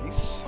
Nice.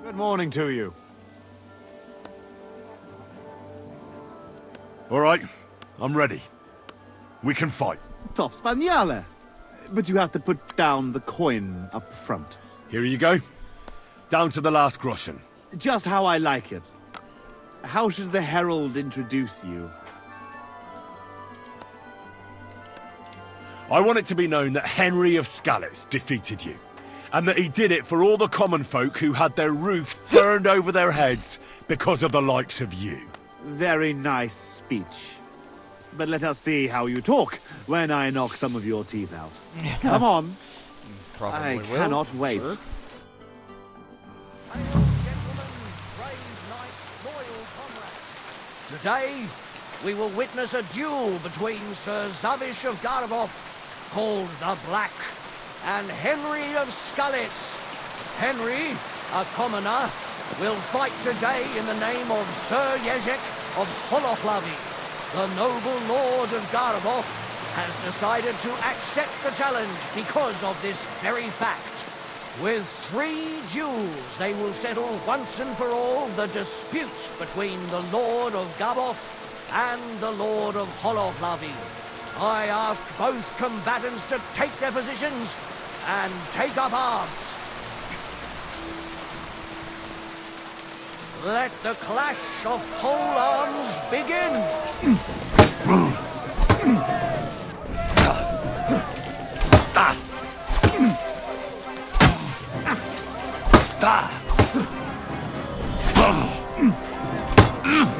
Good morning to you. All right, I'm ready. We can fight. Tough Spaniale. But you have to put down the coin up front. Here you go. Down to the last groschen. Just how I like it. How should the herald introduce you? I want it to be known that Henry of Skalitz defeated you, and that he did it for all the common folk who had their roofs burned over their heads because of the likes of you. Very nice speech. But let us see how you talk when I knock some of your teeth out. Come on. Probably I will. cannot wait. Sure. Today, we will witness a duel between Sir Zavish of Garabov, called the Black, and Henry of Skalitz. Henry, a commoner, will fight today in the name of Sir Jezek of Holoplavi. The noble lord of Garabov has decided to accept the challenge because of this very fact. With 3 duels, they will settle once and for all the disputes between the Lord of Gabov and the Lord of Holoplavi. I ask both combatants to take their positions and take up arms. Let the clash of pole arms begin.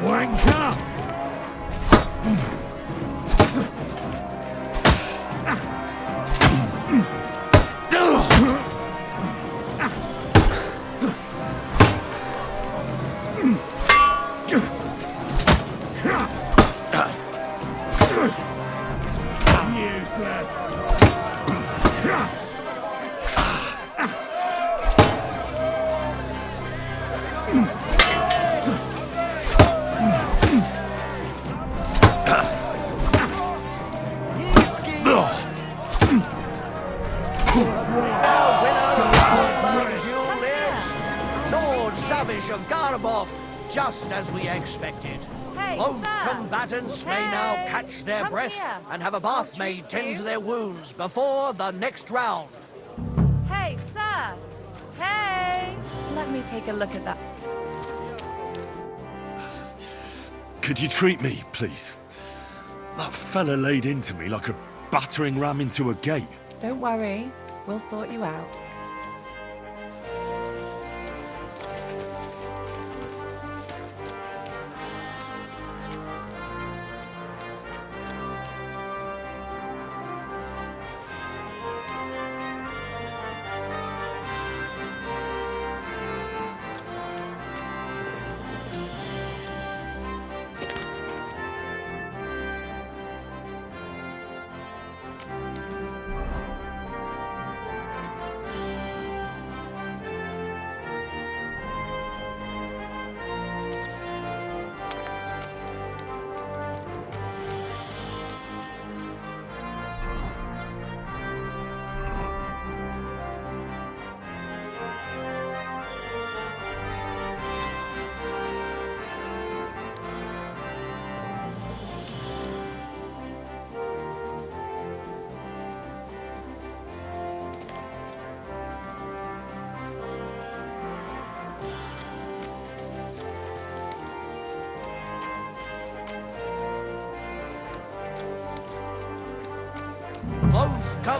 Wanker! Of Garabov, just as we expected. Hey, Both sir. combatants may now Hey, catch their come breath here. and have a bath I'll made treat tend you. to their wounds before the next round. Hey, sir! Hey! Let me take a look at that. Could you treat me, please? That fella laid into me like a battering ram into a gate. Don't worry, we'll sort you out.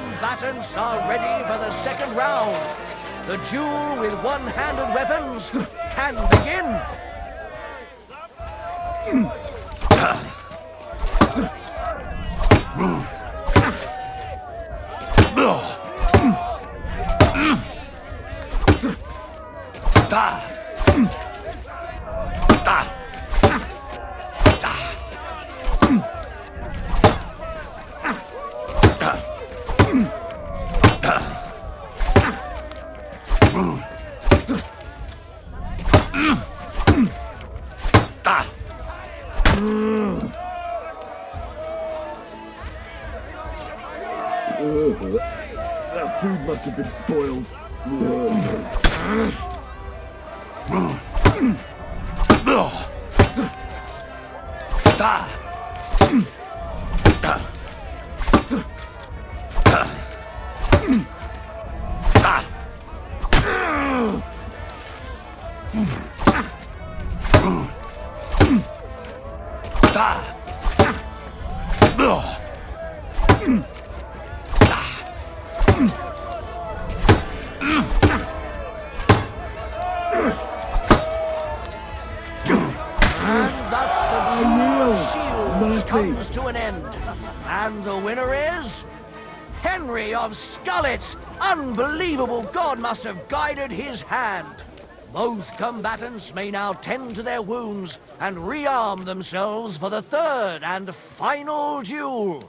combatants are ready for the second round. The duel with one-handed weapons can begin. That food must have been spoiled. And thus the duel of shields comes to an end. And the winner is... Henry of Skullet! Unbelievable! God must have guided his hand. Both combatants may now tend to their wounds and rearm themselves for the third and final duel.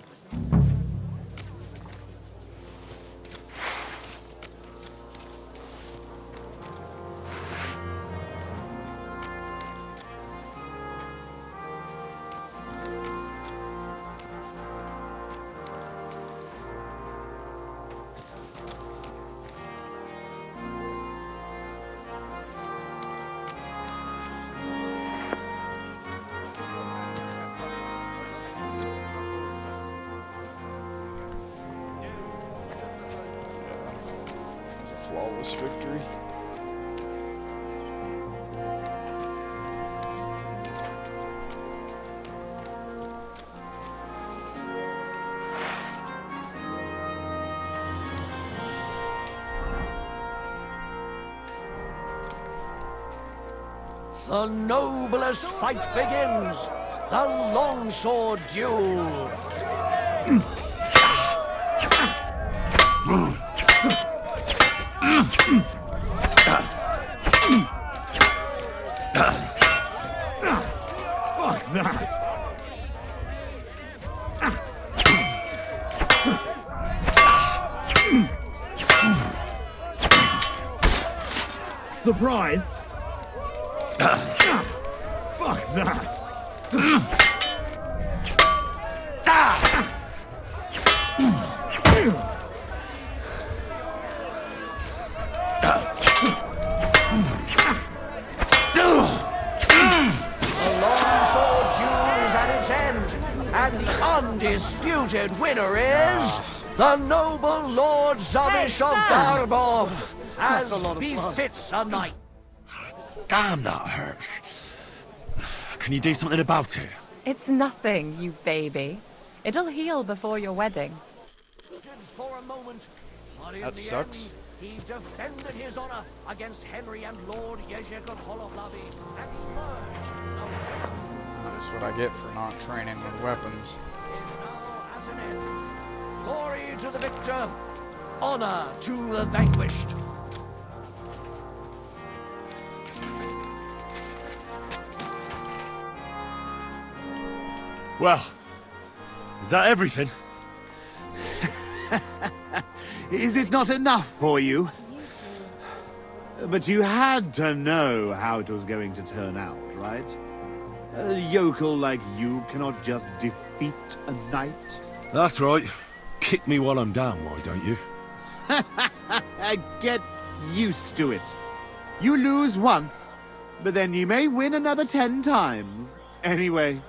Flawless victory. The noblest fight begins. The longsword duel. Fuck that! Surprised? Fuck that! And the undisputed winner is the noble Lord Zavish of Garbov, as befits a knight. Damn, that hurts. Can you do something about it? It's nothing, you baby. It'll heal before your wedding. For a moment, but in That the sucks. end, he defended his honor against Henry and Lord Yezhek of Holovlavi and emerged a winner. That's what I get for not training with weapons. Is now at an end. Glory to the victor, honor to the vanquished. Well, is that everything? Is it not enough for you? But you had to know how it was going to turn out, right? A yokel like you cannot just defeat a knight. That's right. Kick me while I'm down, why don't you? Get used to it. You lose once, but then you may win another 10 times. Anyway,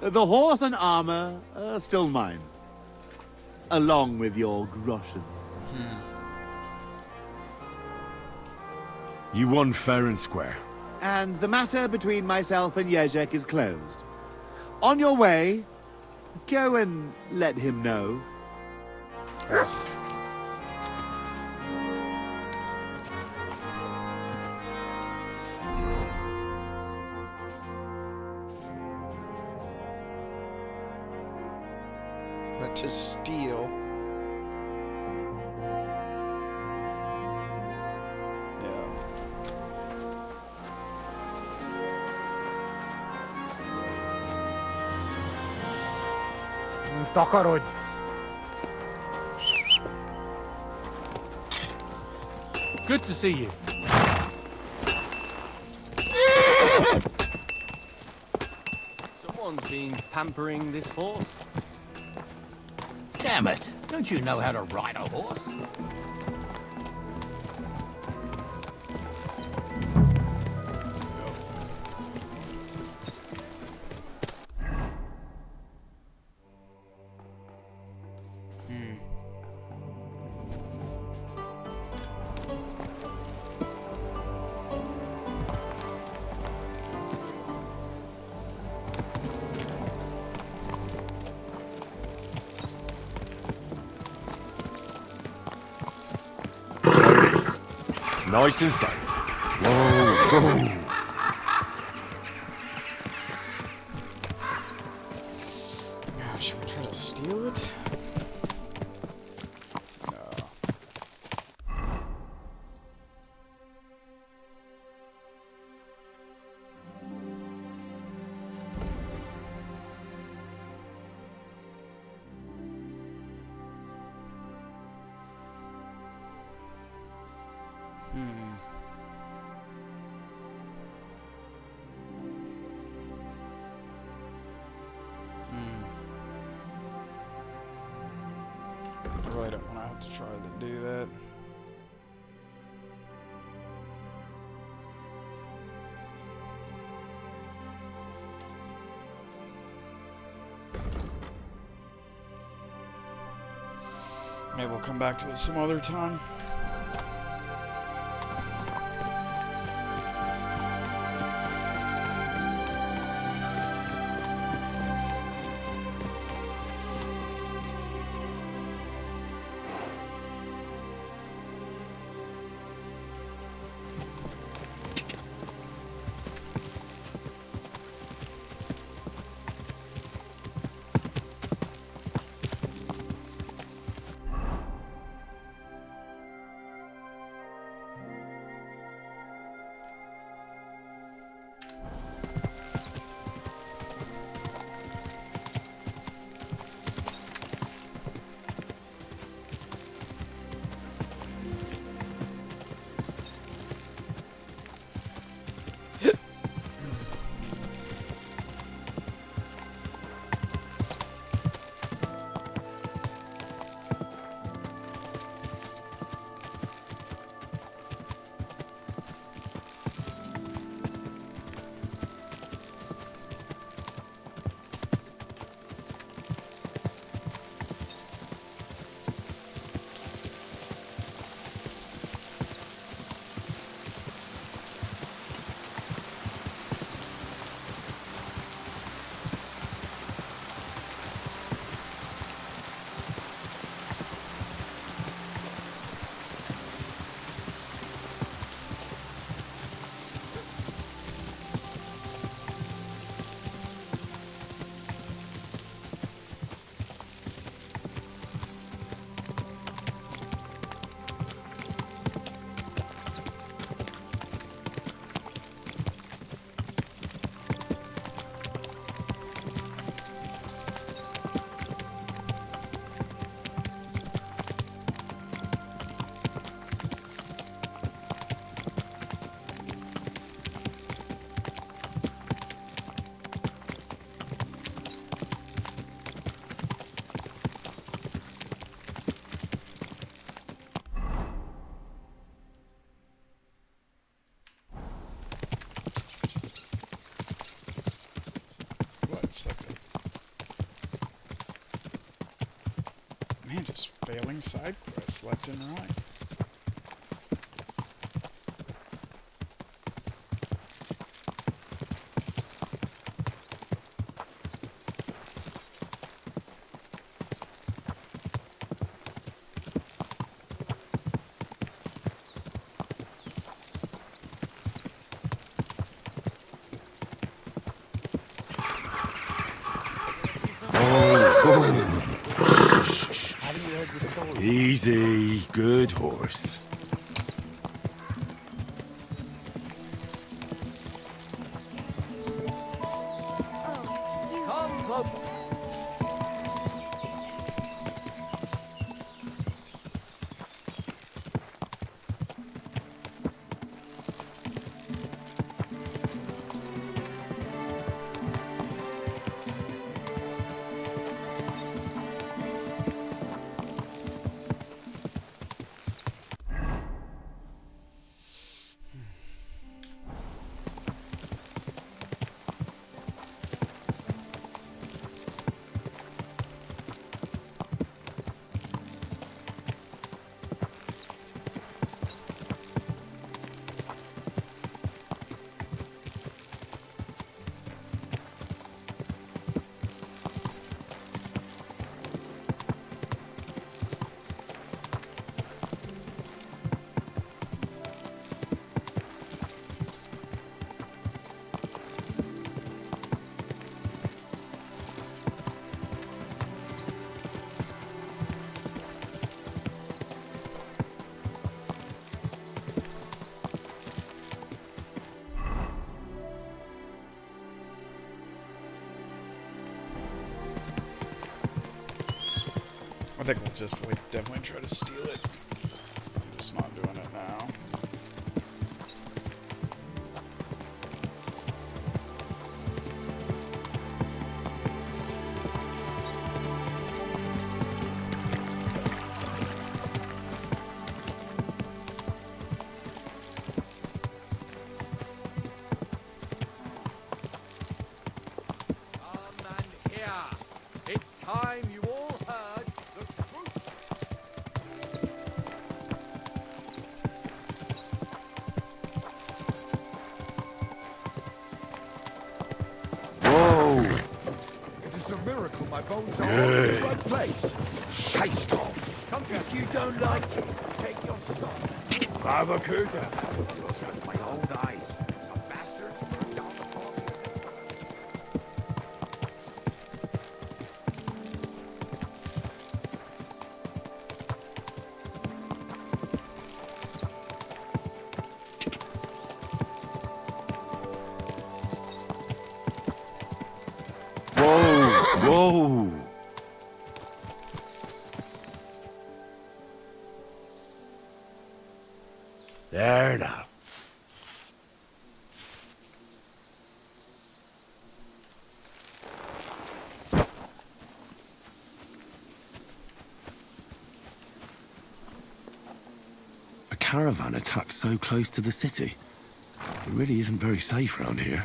the horse and armor are still mine. Along with your groschen. You won fair and square. And the matter between myself and Yezhek is closed. On your way, go and let him know. Ugh. to steal. Yeah. Takarod. Good to see you. Someone's been pampering this horse. Damn it! Don't you know how to ride a horse? Nice and safe. Now, should we try to steal it? No. Hmm. I really don't want to have to try to do that. Maybe we'll come back to it some other time. Man, just failing side quests left and right. Easy, good horse. Come, Cloak. I think we definitely try to steal it. I'm just not doing it now. Come and hear. It's time you all heard the truth. Whoa! It is a miracle my bones are all in the right place. Shite off. Come if you don't like it, take your stop. Barbacuda. With my own eyes. Some bastards burned down the farm. Whoa! Whoa! There now. A caravan attacked so close to the city. It really isn't very safe around here.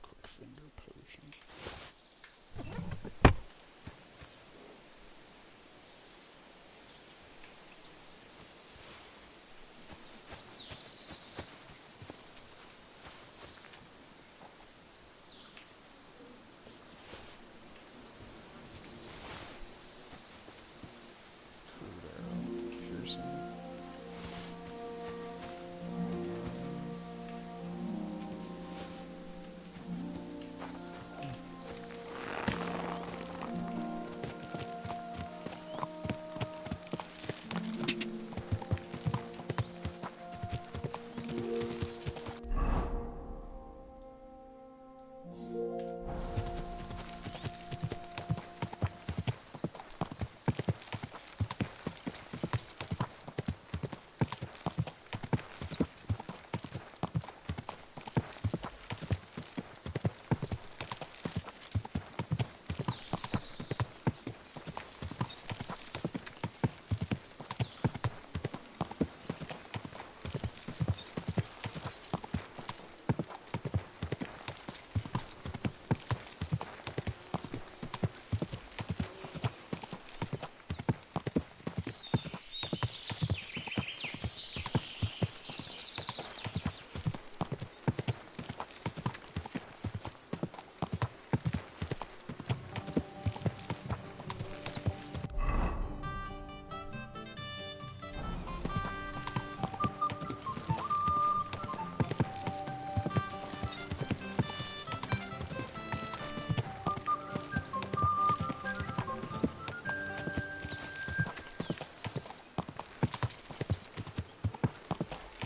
Quick finger potion.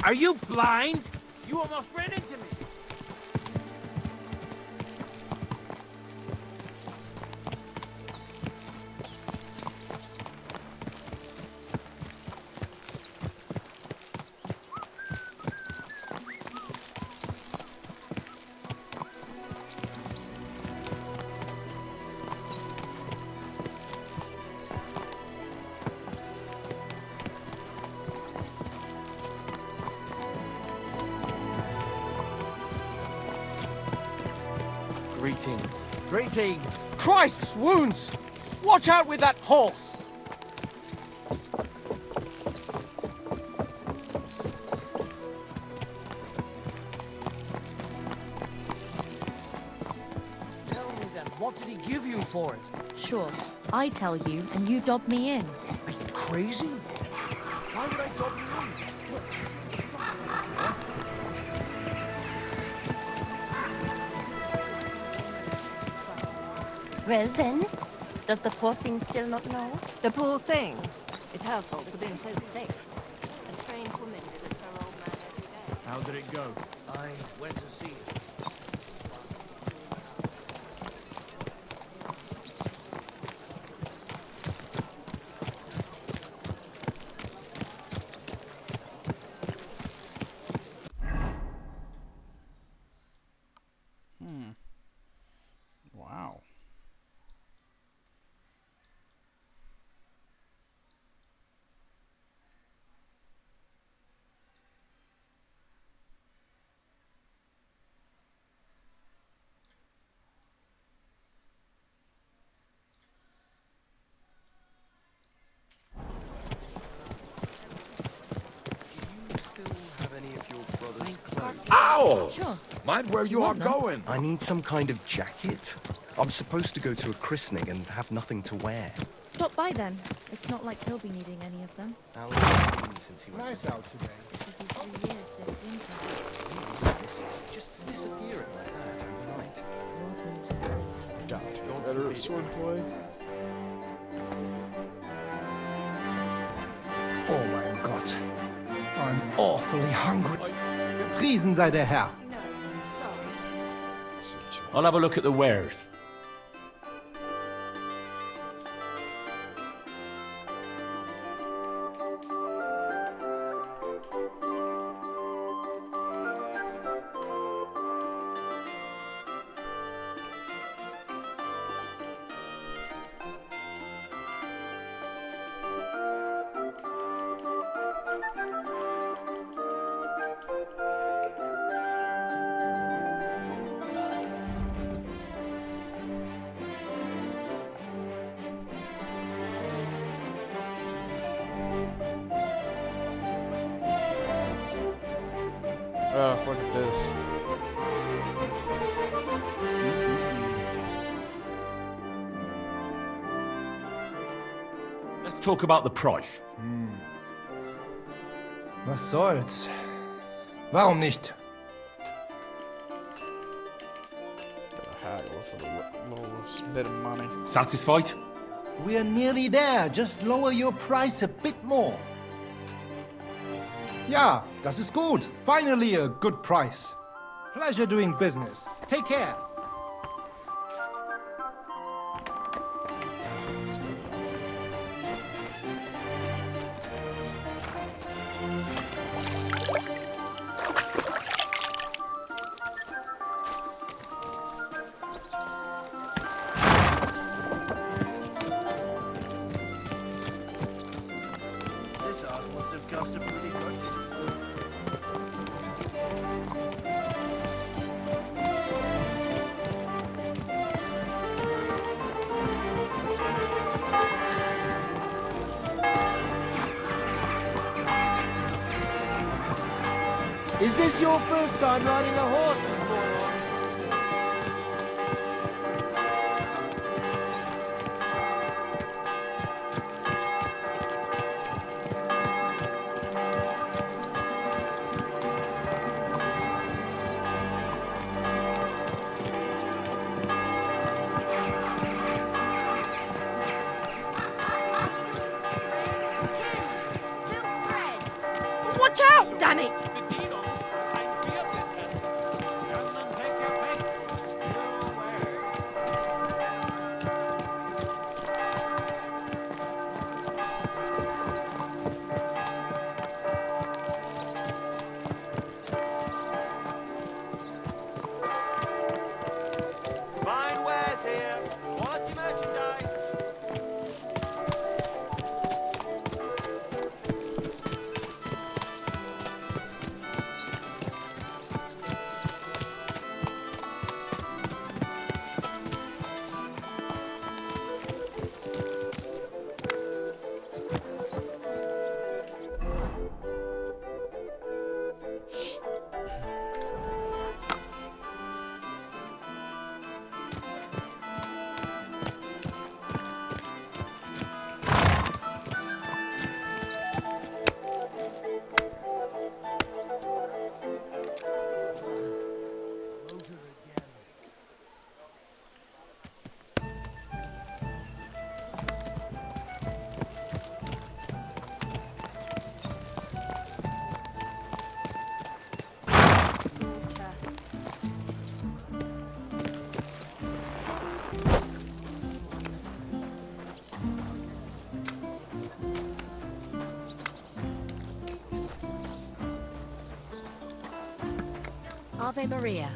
Are you blind? You almost ran into me. Greetings. Greetings. Christ's wounds! Watch out with that horse! Tell me then, what did he give you for it? Sure, I tell you, and you dob me in. Are you crazy? Why would I dob you in? Well then, does the poor thing still not know? The poor thing. It's her fault for being so sick. A trained woman visits her old man every day. How did it go? I went to see it. Wow. Ow! Sure. Mind where you are want them? going. I need some kind of jacket. I'm supposed to go to a christening and have nothing to wear. Stop by then. It's not like he'll be needing any of them. How long has it been since he went? Nice out today. It'll be 3 years this winter. Just disappear like that overnight. Northland's really Got to get better at swordplay. Oh mein Gott. I'm awfully hungry. Gepriesen sei der Herr. No, sorry. I'll have a look at the wares. Oh, look at this. Let's talk about the price. Was soll's? Warum nicht? Gotta haggle for the little bit of money. Satisfied? We're nearly there. Just lower your price a bit more. Ja, das ist gut. Finally a good price. Pleasure doing business. Take care. This house must have cost a pretty rush. Is this your first time riding a horse, Moron? Watch out, damn it! Ave Maria.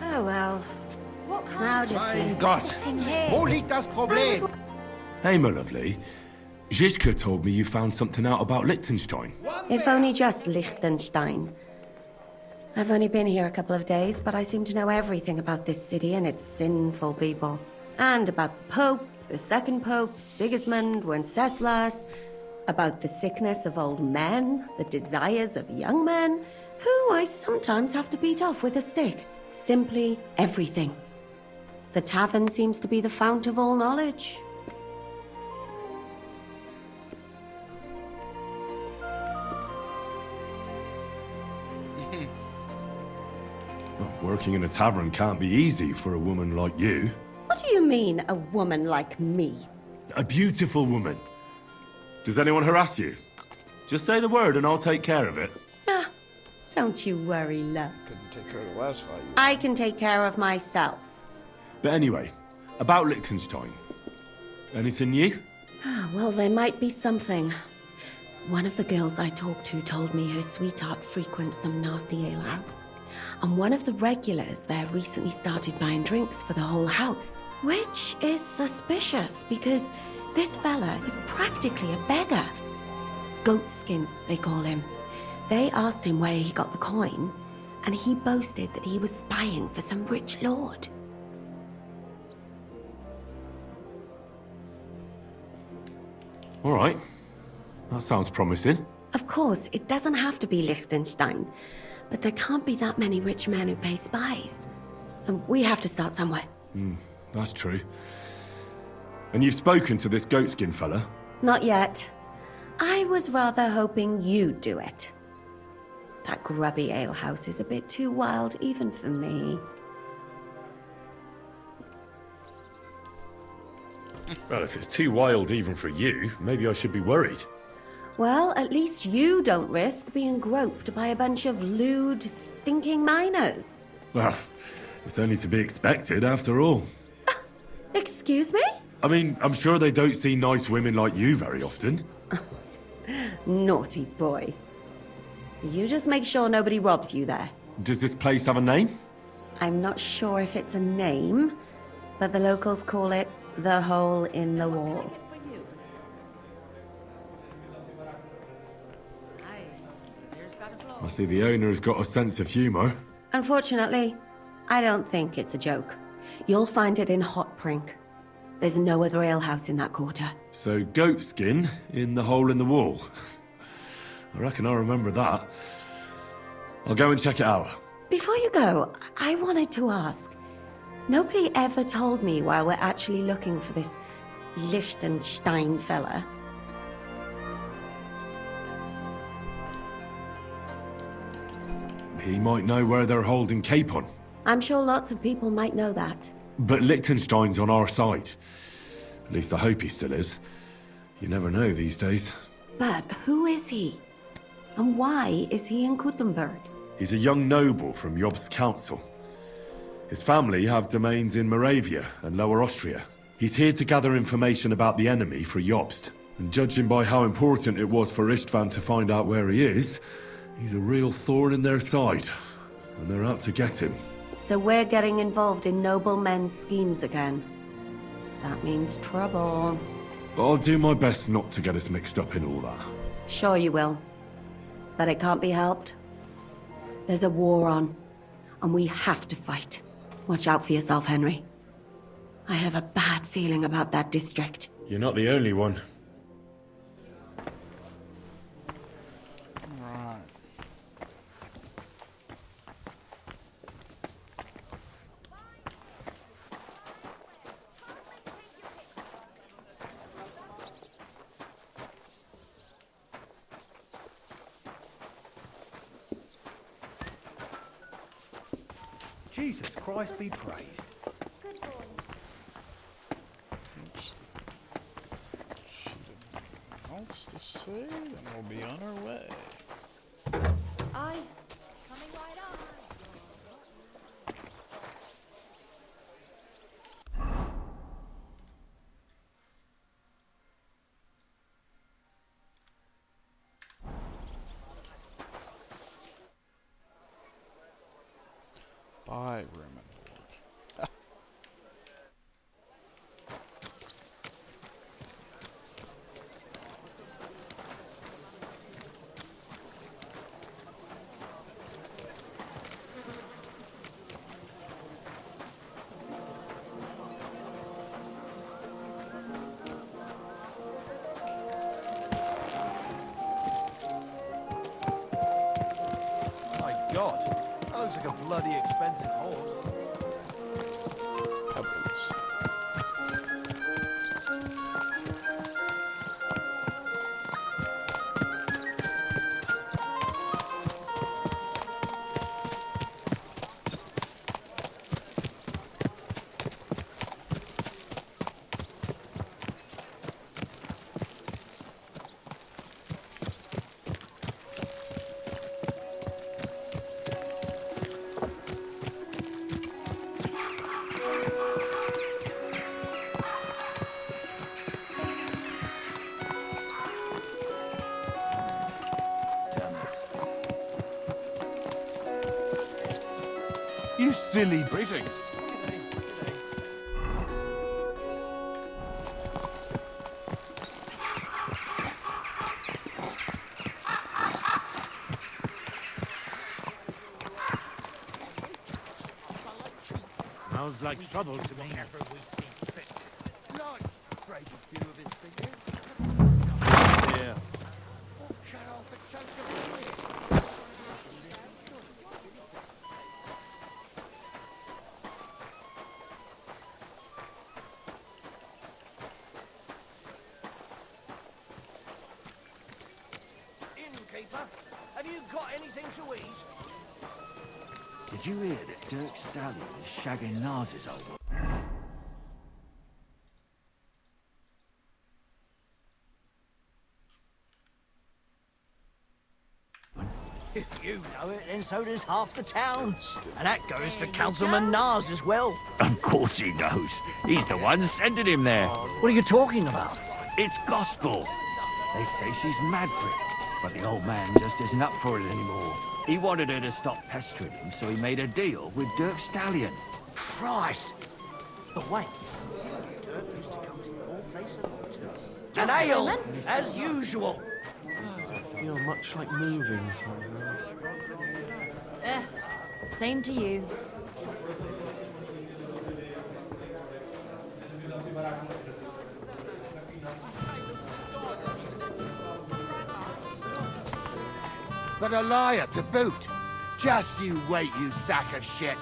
Oh well. What kind of Mein Gott! Sitting here. Wo liegt das Problem? Hey, my lovely. Zizka told me you found something out about Liechtenstein. If only just Liechtenstein. I've only been here a couple of days, but I seem to know everything about this city and its sinful people. And about the Pope, the second Pope, Sigismund, Wenceslas, about the sickness of old men, the desires of young men, who I sometimes have to beat off with a stick. Simply everything. The tavern seems to be the fount of all knowledge. Well, working in a tavern can't be easy for a woman like you. What do you mean, a woman like me? A beautiful woman. Does anyone harass you? Just say the word and I'll take care of it. Ah, don't you worry, love. Couldn't take care of the last fight. I can take care of myself. But anyway, about Liechtenstein. Anything new? Well, there might be something. One of the girls I talked to told me her sweetheart frequents some nasty alehouse. And one of the regulars there recently started buying drinks for the whole house. Which is suspicious, because this fella is practically a beggar. Goatskin, they call him. They asked him where he got the coin, and he boasted that he was spying for some rich lord. All right. That sounds promising. Of course, it doesn't have to be Liechtenstein, but there can't be that many rich men who pay spies. And we have to start somewhere. That's true. And you've spoken to this goatskin fella? Not yet. I was rather hoping you'd do it. That grubby alehouse is a bit too wild even for me. Well, if it's too wild even for you, maybe I should be worried. Well, at least you don't risk being groped by a bunch of lewd, stinking miners. Well, it's only to be expected after all. Excuse me? I mean, I'm sure they don't see nice women like you very often. Naughty boy. You just make sure nobody robs you there. Does this place have a name? I'm not sure if it's a name, but the locals call it the Hole in the Wall. I see the owner's got a sense of humor. Unfortunately, I don't think it's a joke. You'll find it in Hot Prink. There's no other alehouse in that quarter. So, goatskin in the hole in the wall. I reckon I remember that. I'll go and check it out. Before you go, I wanted to ask. Nobody ever told me why we're actually looking for this Liechtenstein fella. He might know where they're holding Capon. I'm sure lots of people might know that. But Liechtenstein's on our side. At least I hope he still is. You never know these days. But who is he? And why is he in Kuttenberg? He's a young noble from Jobst's council. His family have domains in Moravia and Lower Austria. He's here to gather information about the enemy for Jobst. And judging by how important it was for Istvan to find out where he is, he's a real thorn in their side. And they're out to get him. So we're getting involved in noblemen's schemes again. That means trouble. I'll do my best not to get us mixed up in all that. Sure you will. But it can't be helped. There's a war on, and we have to fight. Watch out for yourself, Henry. I have a bad feeling about that district. You're not the only one. Right. Jesus Christ be praised. Oops. She didn't else to say, then we'll be on our way. Aye. Coming right on. buy room and board. My God, that looks like a bloody expensive horse. Pebbles. You silly... Greetings. Smells like trouble to me. Yeah. Innkeeper, have you got anything to eat? Did you hear that Dirk Stallion is shagging Nars's over? If you know it, then so does half the town. And that goes for Councilman Nars as well. Of course he knows. He's the one sending him there. What are you talking about? It's gospel. They say she's mad for it, but the old man just isn't up for it anymore. He wanted her to stop pestering him, so he made a deal with Dirk Stallion. Christ! But wait. Dirk used to come to your place a lot too. An ale, as usual. I don't feel much like moving somehow. Same to you. But a liar to boot. Just you wait, you sack of shit.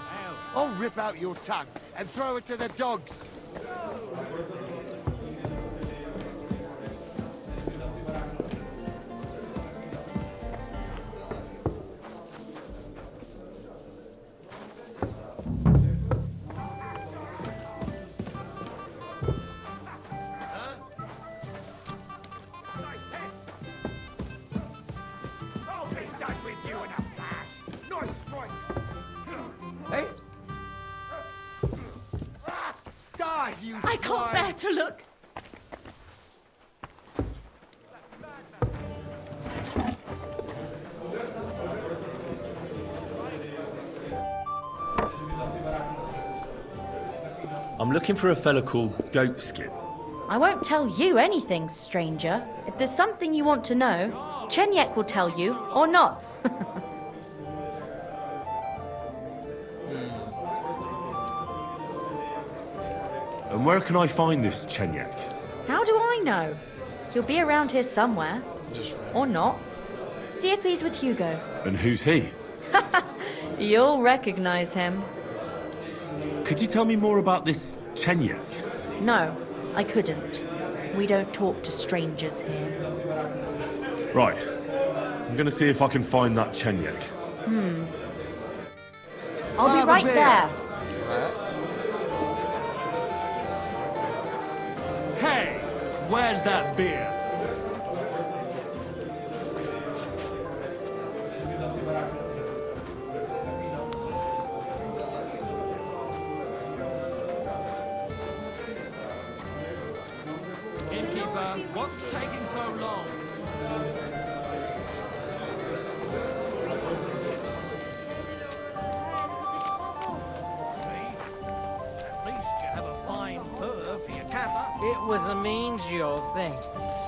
I'll rip out your tongue and throw it to the dogs. Hey? Die, you I can't bear to look. I'm looking for a fella called Goatskin. I won't tell you anything, stranger. If there's something you want to know, Chenyek will tell you, or not. And where can I find this Chenyek? How do I know? He'll be around here somewhere. Or not. See if he's with Hugo. And who's he? You'll recognize him. Could you tell me more about this Chenyek? No, I couldn't. We don't talk to strangers here. Right. I'm gonna see if I can find that Chenyek. I'll be right there. Hey, where's that beer? Innkeeper, what's taking so long? was a mangy old thing,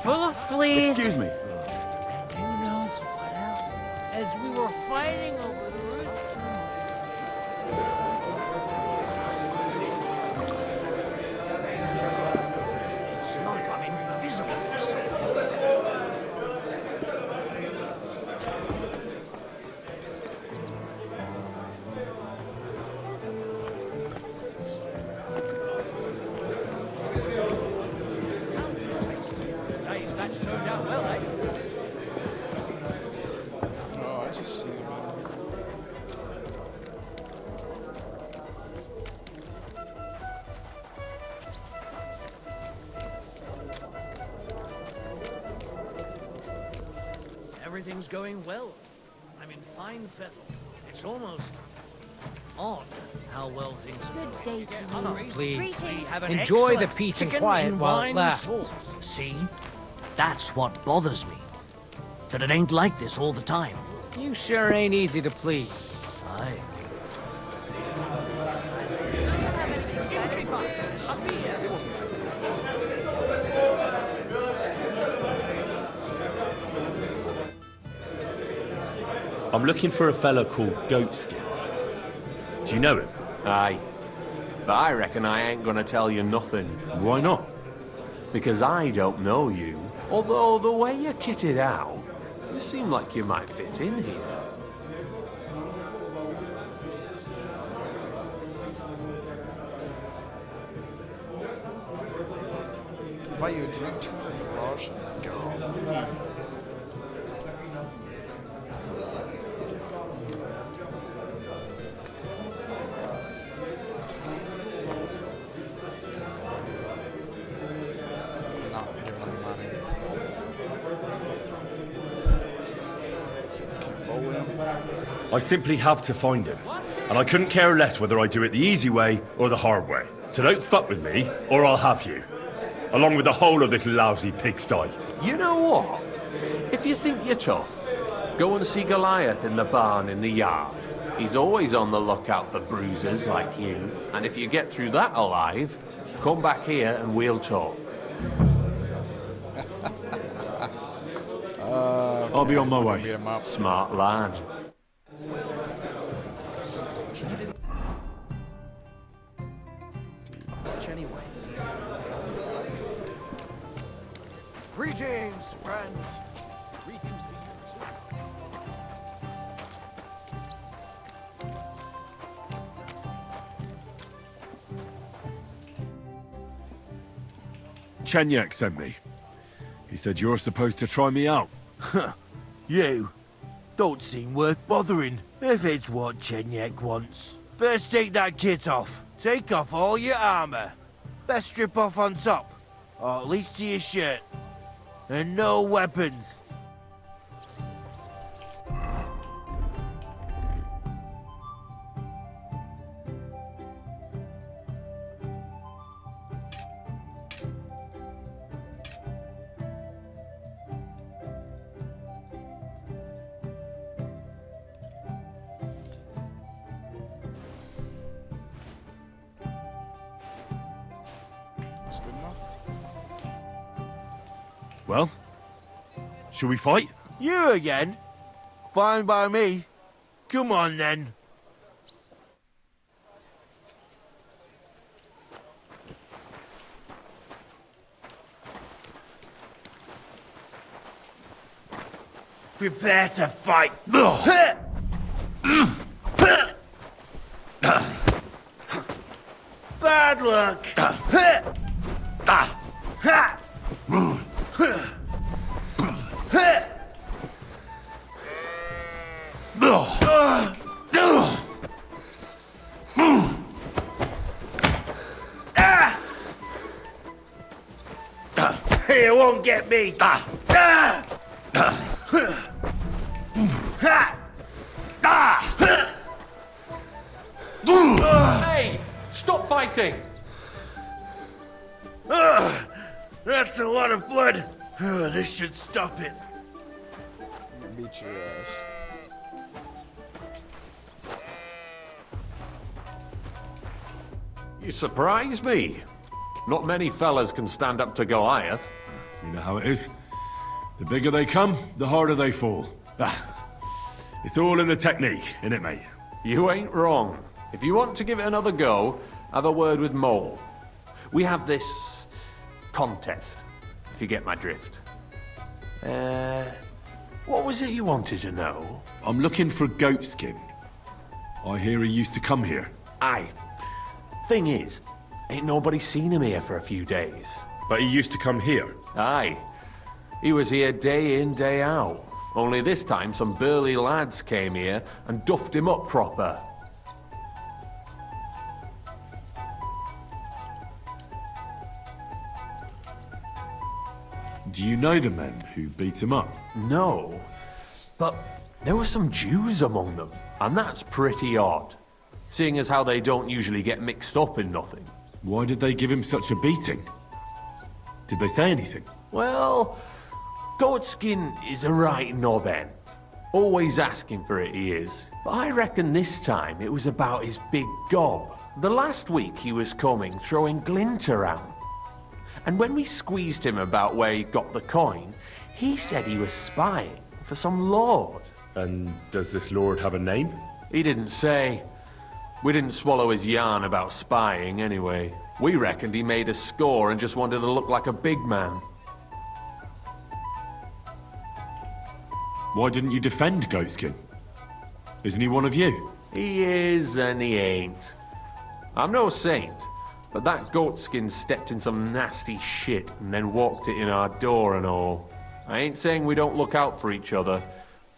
full of fleas. Excuse me. And who knows what else? As we were fighting over the rooster. It's like I'm invisible or something. Hey, that's turned out well, eh? No, I just see them out here. Everything's going well. I'm in fine fettle. It's almost odd how well things are Good going. day to you. Please, We have an enjoy the excellent peace and chicken quiet and while it wine lasts. sauce. See? That's what bothers me. That it ain't like this all the time. You sure ain't easy to please. Aye. I'm looking for a fella called Goatskin. Do you know him? Aye. But I reckon I ain't gonna tell you nothing. Why not? Because I don't know you. Although the way you're kitted out, you seem like you might fit in here. Buy you a drink from the garage. God. Not giving him money. So we can bowl him. I simply have to find him. And I couldn't care less whether I do it the easy way or the hard way. So don't fuck with me, or I'll have you. Along with the whole of this lousy pigsty. You know what? If you think you're tough, go and see Goliath in the barn in the yard. He's always on the lookout for bruisers like you. And if you get through that alive, come back here and we'll talk. I'll be on my way. Beat him up. Smart lad. Anyway. Greetings, friends. Greetings to you. Chenyak sent me. He said you're supposed to try me out. You don't seem worth bothering, if it's what Chenyak wants. First take that kit off. Take off all your armor. Best strip off on top, or at least to your shirt. And no weapons. That's good enough. Well, should we fight? You again? Fine by me. Come on then. Prepare to fight. Bad luck. You won't get me. Hey! Stop fighting! That's a lot of blood. This should stop it. Beat your ass. You surprise me. Not many fellas can stand up to Goliath. You know how it is. The bigger they come, the harder they fall. It's all in the technique, innit, mate? You ain't wrong. If you want to give it another go, have a word with Mole. We have this contest, if you get my drift. What was it you wanted to know? I'm looking for Goatskin. I hear he used to come here. Aye. Thing is, ain't nobody seen him here for a few days. But he used to come here? Aye. He was here day in, day out. Only this time some burly lads came here and duffed him up proper. Do you know the men who beat him up? No. But there were some Jews among them, and that's pretty odd. Seeing as how they don't usually get mixed up in nothing. Why did they give him such a beating? Did they say anything? Well, Goatskin is a right knobhead. Always asking for it, he is. But I reckon this time it was about his big gob. The last week he was coming, throwing glint around. And when we squeezed him about where he got the coin, he said he was spying for some lord. And does this lord have a name? He didn't say. We didn't swallow his yarn about spying anyway. We reckoned he made a score and just wanted to look like a big man. Why didn't you defend Goatskin? Isn't he one of you? He is and he ain't. I'm no saint, but that Goatskin stepped in some nasty shit and then walked it in our door and all. I ain't saying we don't look out for each other,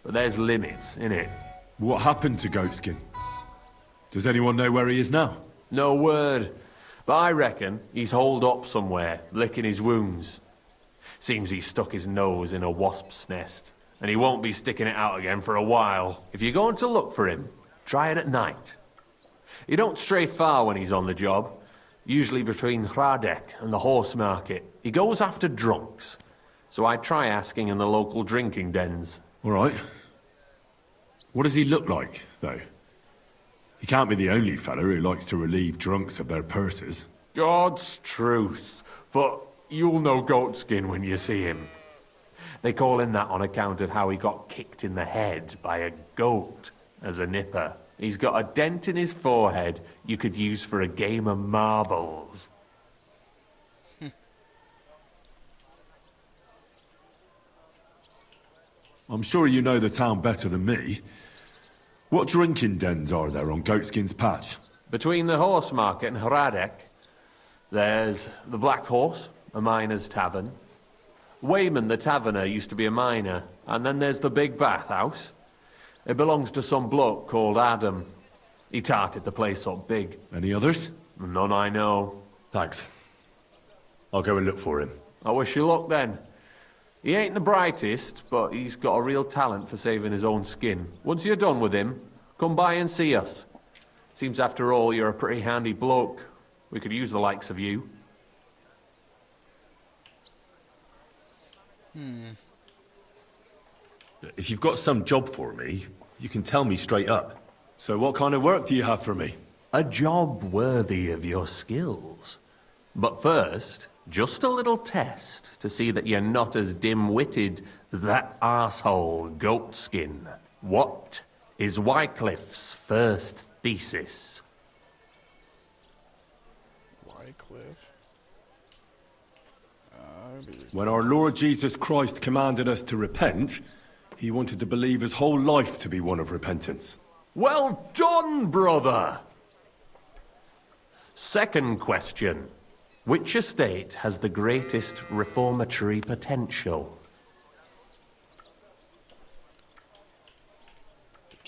but there's limits, innit? What happened to Goatskin? Does anyone know where he is now? No word, but I reckon he's holed up somewhere, licking his wounds. Seems he stuck his nose in a wasp's nest, and he won't be sticking it out again for a while. If you're going to look for him, try it at night. He don't stray far when he's on the job, usually between Hradek and the horse market. He goes after drunks, so I try asking in the local drinking dens. All right. What does he look like, though? He can't be the only fella who likes to relieve drunks of their purses. God's truth, but you'll know Goatskin when you see him. They call him that on account of how he got kicked in the head by a goat as a nipper. He's got a dent in his forehead you could use for a game of marbles. I'm sure you know the town better than me. What drinking dens are there on Goatskin's patch? Between the horse market and Hradek, there's the Black Horse, a miner's tavern. Wayman the taverner used to be a miner, and then there's the Big Bathhouse. It belongs to some bloke called Adam. He tarted the place up big. Any others? None I know. Thanks. I'll go and look for him. I wish you luck then. He ain't the brightest, but he's got a real talent for saving his own skin. Once you're done with him, come by and see us. Seems after all you're a pretty handy bloke. We could use the likes of you. If you've got some job for me, you can tell me straight up. So what kind of work do you have for me? A job worthy of your skills. But first, just a little test to see that you're not as dim-witted as that arsehole Goatskin. What is Wycliffe's first thesis? Wycliffe? When our Lord Jesus Christ commanded us to repent, he wanted to believe his whole life to be one of repentance. Well done, brother! Second question. Which estate has the greatest reformatory potential?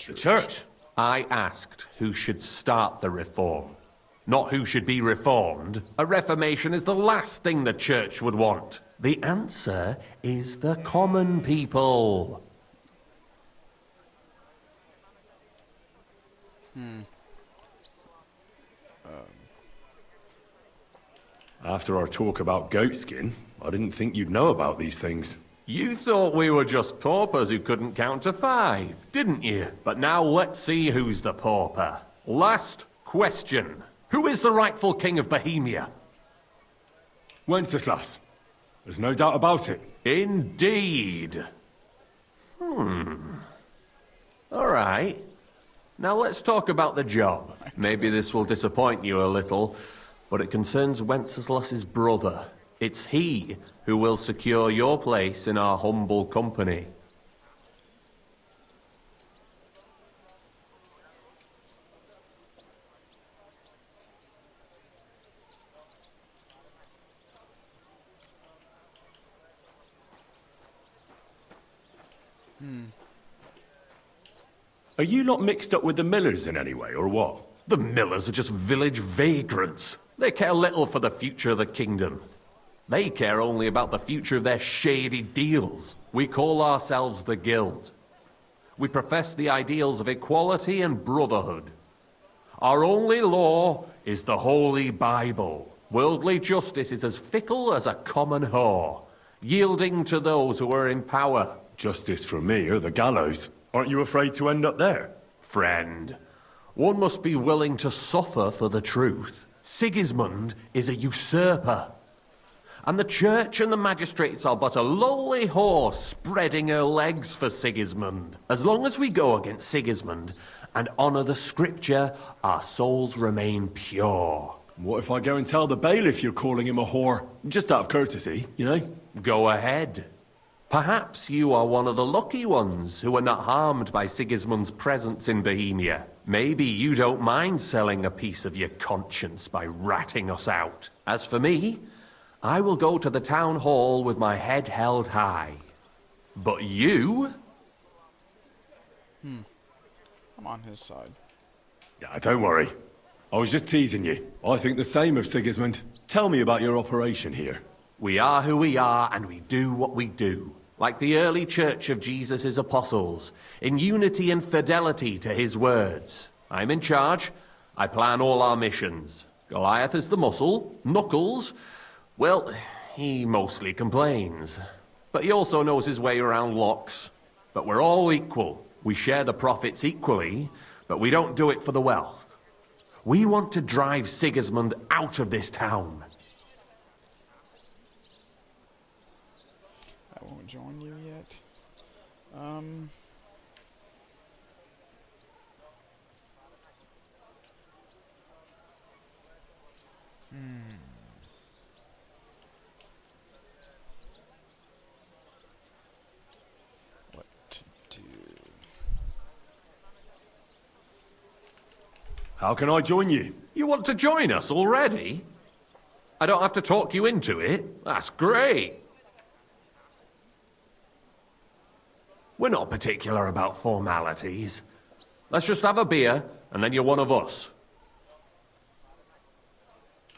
The church. I asked who should start the reform, not who should be reformed. A reformation is the last thing the church would want. The answer is the common people. After our talk about Goatskin, I didn't think you'd know about these things. You thought we were just paupers who couldn't count to 5, didn't you? But now let's see who's the pauper. Last question. Who is the rightful king of Bohemia? Wenceslas. There's no doubt about it. Indeed. All right. Now let's talk about the job. Maybe this will disappoint you a little, but it concerns Wenceslas's brother. It's he who will secure your place in our humble company. Are you not mixed up with the millers in any way, or what? The millers are just village vagrants. They care little for the future of the kingdom. They care only about the future of their shady deals. We call ourselves the Guild. We profess the ideals of equality and brotherhood. Our only law is the Holy Bible. Worldly justice is as fickle as a common whore, yielding to those who are in power. Justice for me or the gallows? Aren't you afraid to end up there? Friend, one must be willing to suffer for the truth. Sigismund is a usurper. And the church and the magistrates are but a lowly horse spreading her legs for Sigismund. As long as we go against Sigismund and honour the scripture, our souls remain pure. What if I go and tell the bailiff you're calling him a whore? Just out of courtesy, you know? Go ahead. Perhaps you are one of the lucky ones who are not harmed by Sigismund's presence in Bohemia. Maybe you don't mind selling a piece of your conscience by ratting us out. As for me, I will go to the town hall with my head held high. But you? I'm on his side. Yeah, don't worry. I was just teasing you. I think the same of Sigismund. Tell me about your operation here. We are who we are, and we do what we do. Like the early church of Jesus' apostles, in unity and fidelity to his words. I'm in charge. I plan all our missions. Goliath is the muscle. Knuckles, well, he mostly complains. But he also knows his way around locks. But we're all equal. We share the profits equally, but we don't do it for the wealth. We want to drive Sigismund out of this town. I won't join you yet. What to do? How can I join you? You want to join us already? I don't have to talk you into it. That's great. We're not particular about formalities. Let's just have a beer, and then you're one of us.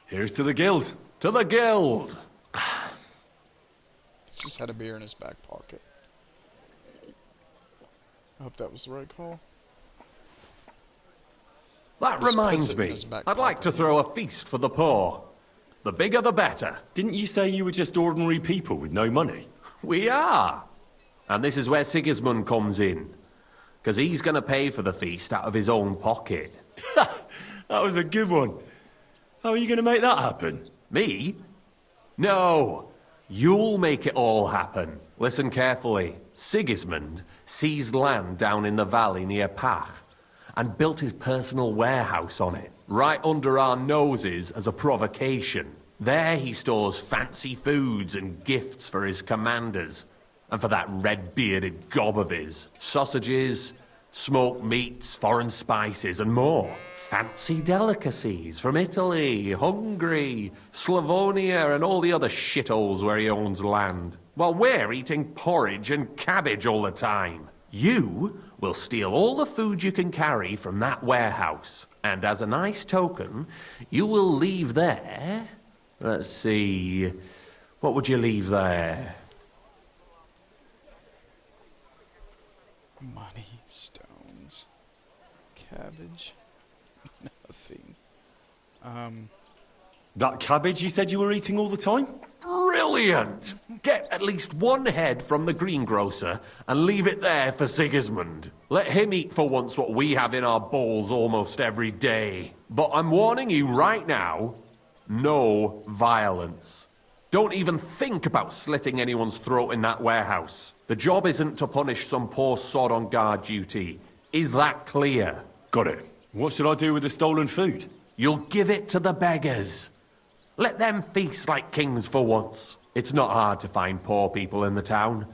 Here's to the Guild. To the Guild! Just had a beer in his back pocket. I hope that was the right call. That Just reminds puts it in me, his back I'd like to pocket. throw a feast for the poor. The bigger the better. Didn't you say you were just ordinary people with no money? We are. And this is where Sigismund comes in. Because he's going to pay for the feast out of his own pocket. That was a good one. How are you going to make that happen? Me? No. You'll make it all happen. Listen carefully. Sigismund seized land down in the valley near Pach and built his personal warehouse on it, right under our noses as a provocation. There he stores fancy foods and gifts for his commanders. And for that red-bearded gob of his, sausages, smoked meats, foreign spices, and more. Fancy delicacies from Italy, Hungary, Slavonia, and all the other shitholes where he owns land. While we're eating porridge and cabbage all the time. You will steal all the food you can carry from that warehouse. And as a nice token, you will leave there... Let's see... What would you leave there? Money, stones, cabbage, nothing. That cabbage you said you were eating all the time? Brilliant! Get at least one head from the greengrocer and leave it there for Sigismund. Let him eat for once what we have in our bowls almost every day. But I'm warning you right now, no violence. Don't even think about slitting anyone's throat in that warehouse. The job isn't to punish some poor sod on guard duty. Is that clear? Got it. What should I do with the stolen food? You'll give it to the beggars. Let them feast like kings for once. It's not hard to find poor people in the town.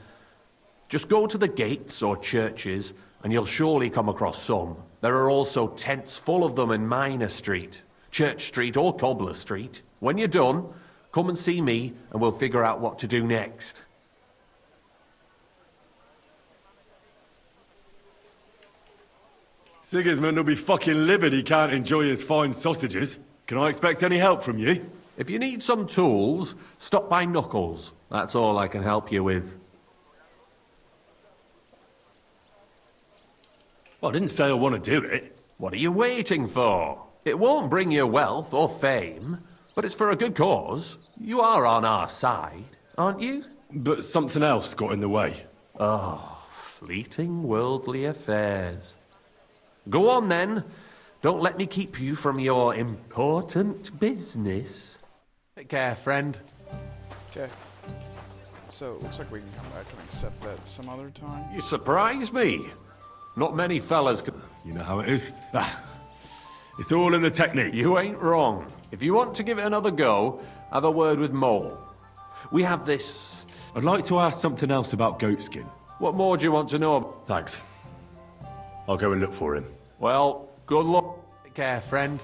Just go to the gates or churches, and you'll surely come across some. There are also tents full of them in Minor Street, Church Street or Cobbler Street. When you're done, come and see me, and we'll figure out what to do next. Sigismund will be fucking livid he can't enjoy his fine sausages. Can I expect any help from you? If you need some tools, stop by Knuckles. That's all I can help you with. Well, I didn't say I want to do it. What are you waiting for? It won't bring you wealth or fame, but it's for a good cause. You are on our side, aren't you? But something else got in the way. Oh, fleeting worldly affairs. Go on then. Don't let me keep you from your important business. Take care, friend. Okay. So, it looks like we can come back and accept that some other time. You surprise me. Not many fellas can... You know how it is. It's all in the technique. You ain't wrong. If you want to give it another go, have a word with Mole. We have this... I'd like to ask something else about Goatskin. What more do you want to know? Thanks. I'll go and look for him. Well, good luck. Take care, friend.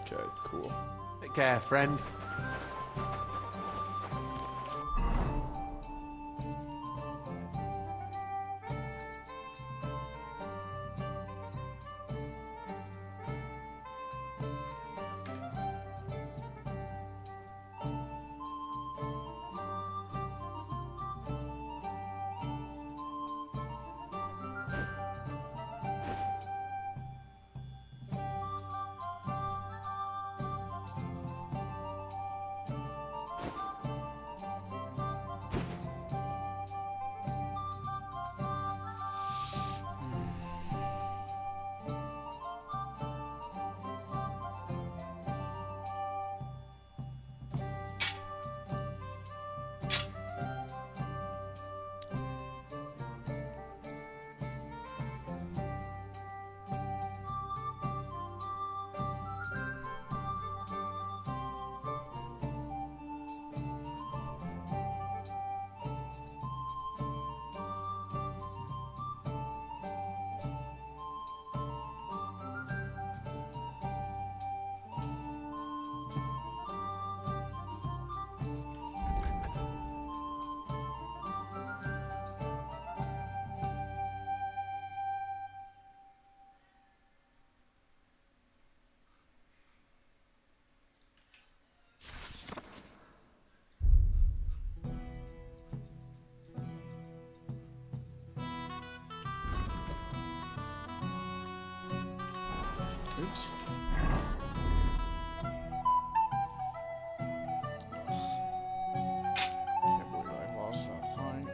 Okay, cool. Take care, friend. Oops. Can't believe I lost that fight.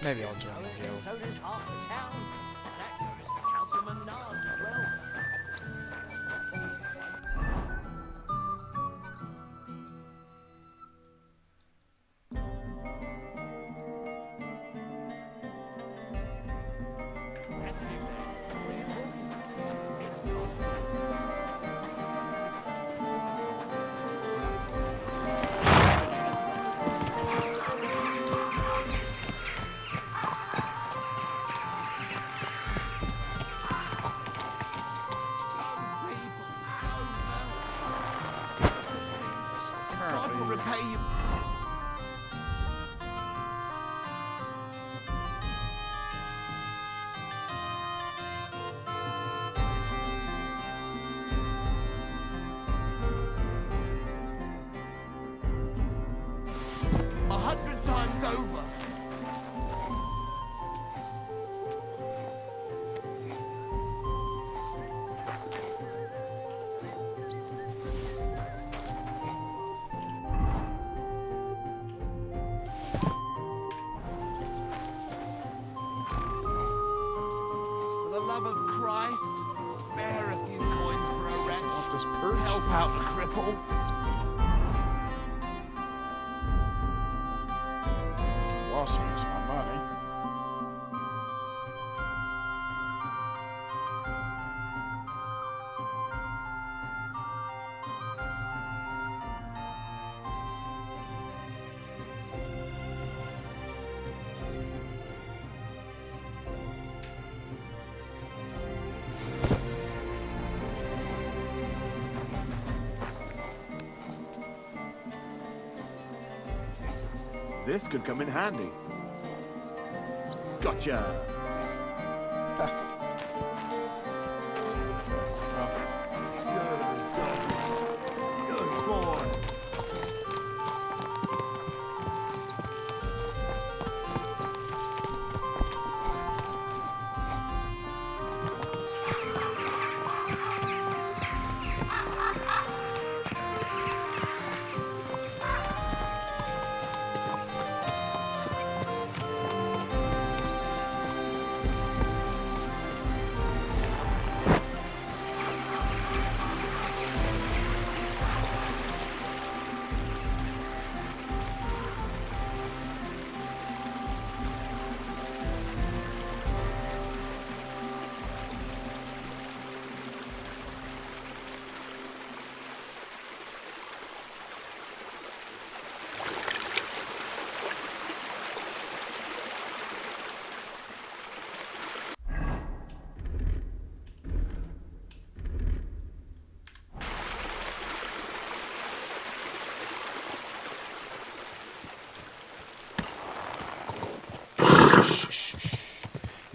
Maybe I'll join the guild. So does half the town. That goes to Councilman Nard as well. over. For the love of Christ, spare a few coins for a wretch. Want this perch? Help out the cripple. Lost most of my money. This could come in handy. Gotcha. Good boy.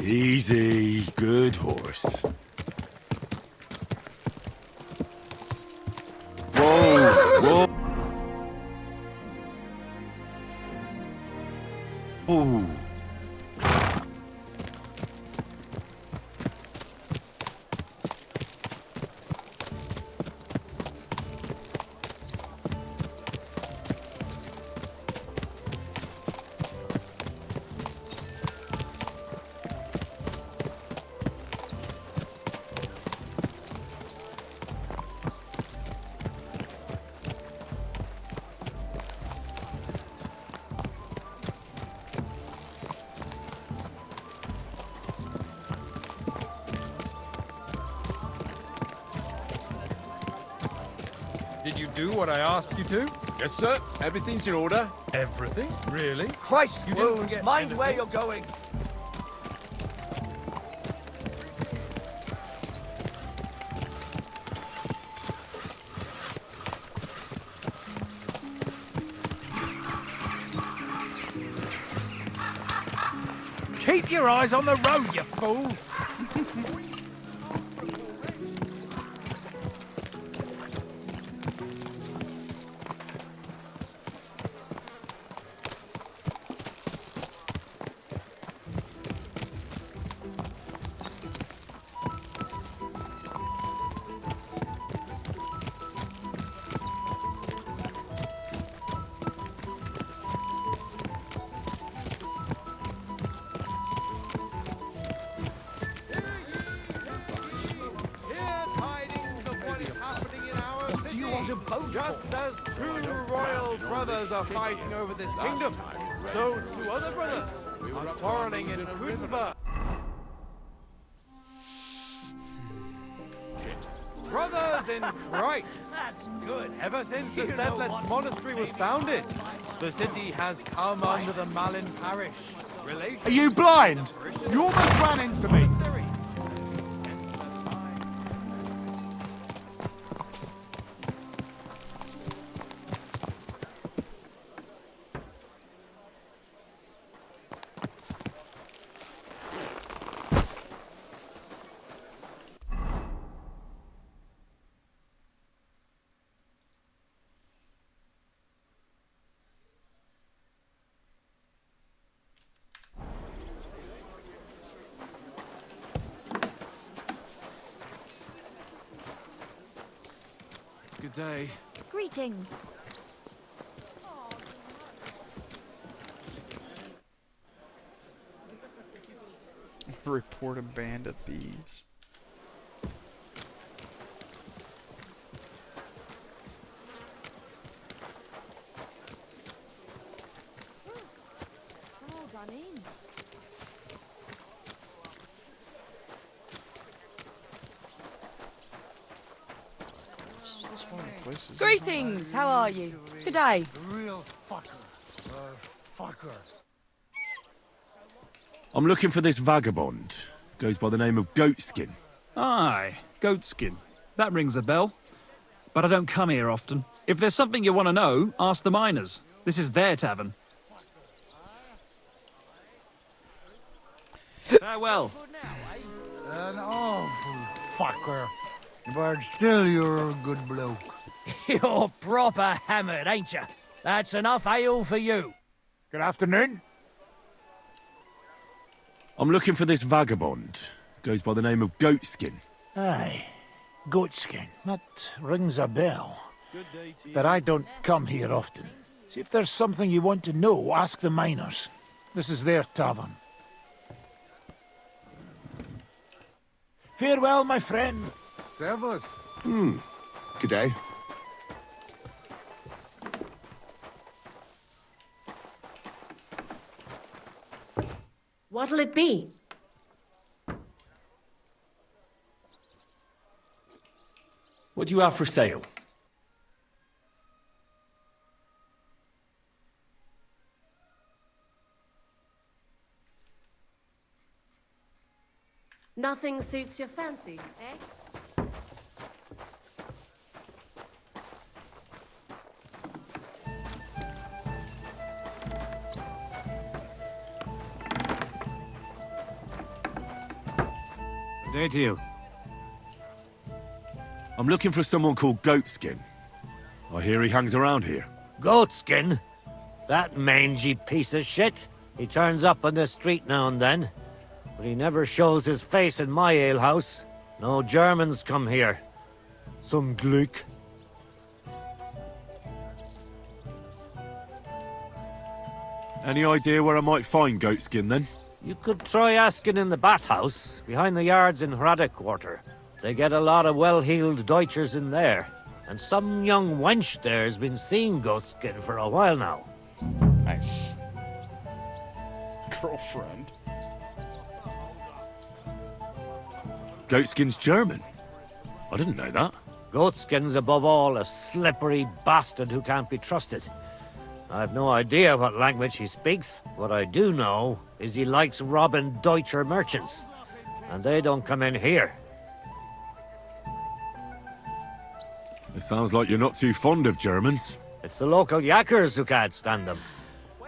Easy, good horse. Whoa, whoa. Ooh. Did you do what I asked you to? Yes, sir. Everything's in order. Everything? Really? Christ, You didn't wounds, forget mind anything? where you're going. Keep your eyes on the road, you fool! Just as two royal brothers are fighting over this kingdom, so two other brothers are quarreling in Gutenberg. Brothers in Christ! That's good. Ever since the You know Sedlets what? Monastery was founded, the city has come under the Malin parish. Are you blind? You almost ran into me. Good day. Greetings. Report a band of thieves. All done in. This is one of the places. Greetings. How are you? Good day. Real fucker. Fucker. I'm looking for this vagabond. Goes by the name of Goatskin. Aye, Goatskin. That rings a bell. But I don't come here often. If there's something you want to know, ask the miners. This is their tavern. Farewell. An awful fucker. But still, you're a good bloke. You're proper hammered, ain't you? That's enough ale for you. Good afternoon. I'm looking for this vagabond. Goes by the name of Goatskin. Aye, Goatskin. That rings a bell. But I don't come here often. See, if there's something you want to know, ask the miners. This is their tavern. Farewell, my friend. Servus. Good day. What'll it be? What do you have for sale? Nothing suits your fancy, eh? Good day to you. I'm looking for someone called Goatskin. I hear he hangs around here. Goatskin? That mangy piece of shit. He turns up on the street now and then. But he never shows his face in my alehouse. No Germans come here. Some Glück. Any idea where I might find Goatskin then? You could try asking in the bathhouse, behind the yards in Hrada Quarter. They get a lot of well-heeled Deutschers in there. And some young wench there's been seeing Goatskin for a while now. Nice. Girlfriend. Goatskin's German. I didn't know that. Goatskin's above all a slippery bastard who can't be trusted. I've no idea what language he speaks. What I do know is he likes robbing Deutscher merchants. And they don't come in here. It sounds like you're not too fond of Germans. It's the local yakkers who can't stand them.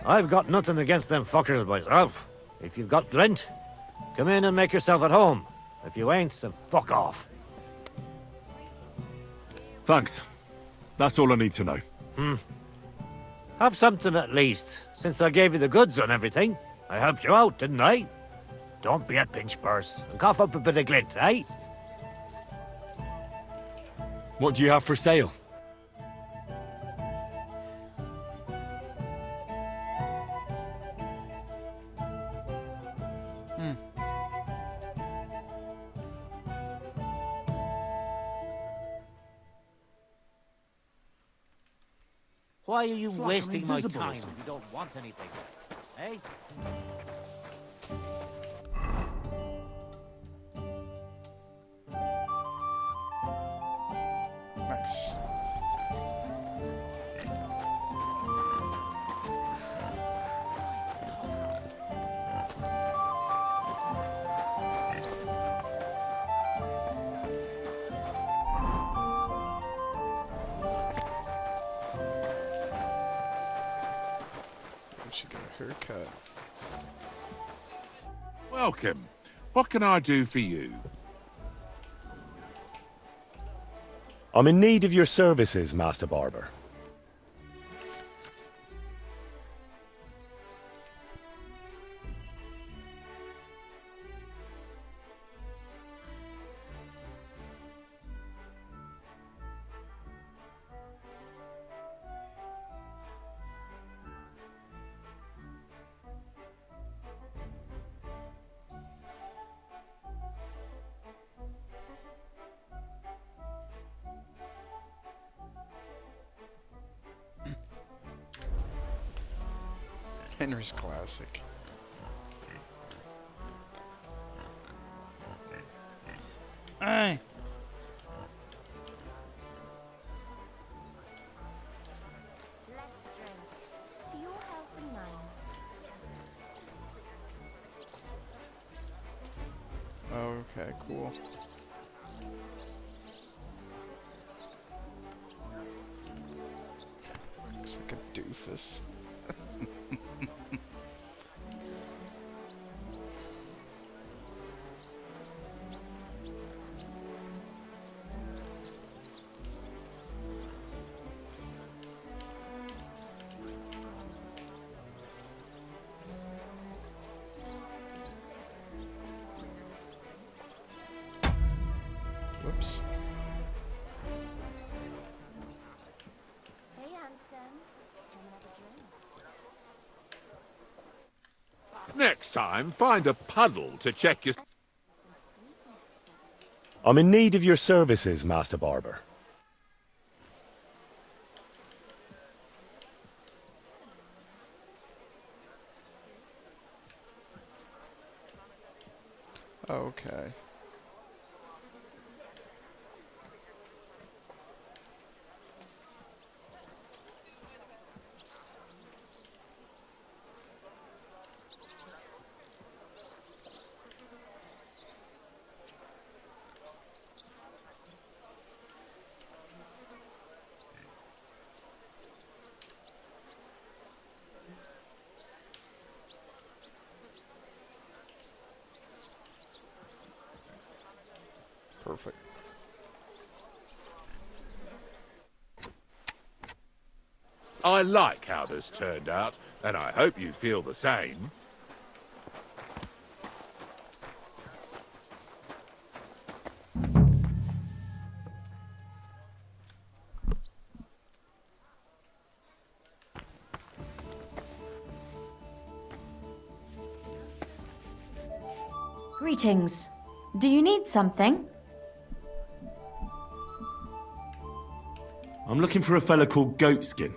I've got nothing against them fuckers myself. If you've got glint, come in and make yourself at home. If you ain't, then fuck off. Thanks. That's all I need to know. Have something at least, since I gave you the goods on everything. I helped you out, didn't I? Don't be a pinch purse, and cough up a bit of glint, eh? What do you have for sale? Why are you It's like I'm wasting my invisible or time if something. you don't want anything? Eh? Nice. We should get a haircut. Welcome. What can I do for you? I'm in need of your services, Master Barber. Henry's classic. Aye. To your health and mine. Okay, cool. Looks like a doofus. Whoops. Hey, handsome. Can I have a drink? Next time, find a puddle to check your... I'm in need of your services, Master Barber. Okay. Perfect. I like how this turned out, and I hope you feel the same. Greetings. Do you need something? I'm looking for a fella called Goatskin.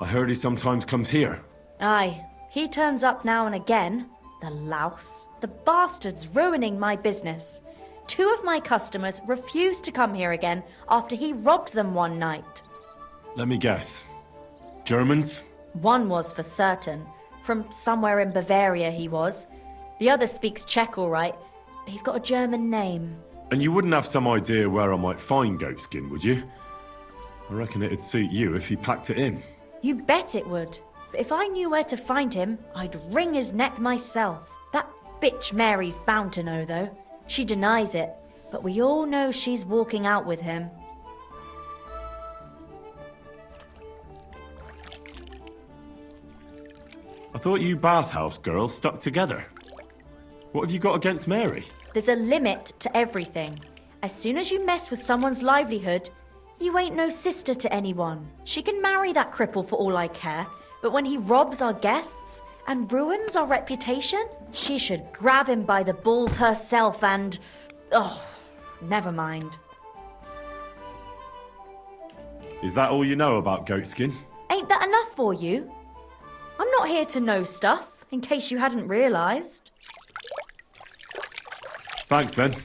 I heard he sometimes comes here. Aye, he turns up now and again. The louse. The bastard's ruining my business. 2 of my customers refused to come here again after he robbed them one night. Let me guess. Germans? One was for certain. From somewhere in Bavaria he was. The other speaks Czech all right, but he's got a German name. And you wouldn't have some idea where I might find Goatskin, would you? I reckon it'd suit you if he packed it in. You bet it would. But if I knew where to find him, I'd wring his neck myself. That bitch Mary's bound to know, though. She denies it, but we all know she's walking out with him. I thought you bathhouse girls stuck together. What have you got against Mary? There's a limit to everything. As soon as you mess with someone's livelihood, you ain't no sister to anyone. She can marry that cripple for all I care, but when he robs our guests and ruins our reputation, she should grab him by the balls herself and... oh, never mind. Is that all you know about Goatskin? Ain't that enough for you? I'm not here to know stuff, in case you hadn't realised. Thanks then.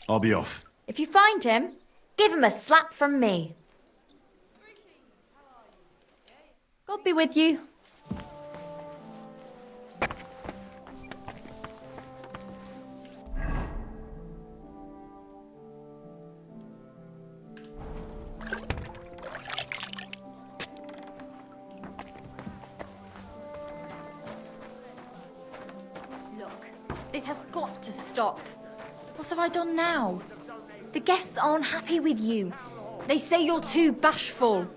I'll be off. If you find him, give him a slap from me. God be with you. This has got to stop. What have I done now? The guests aren't happy with you. They say you're too bashful.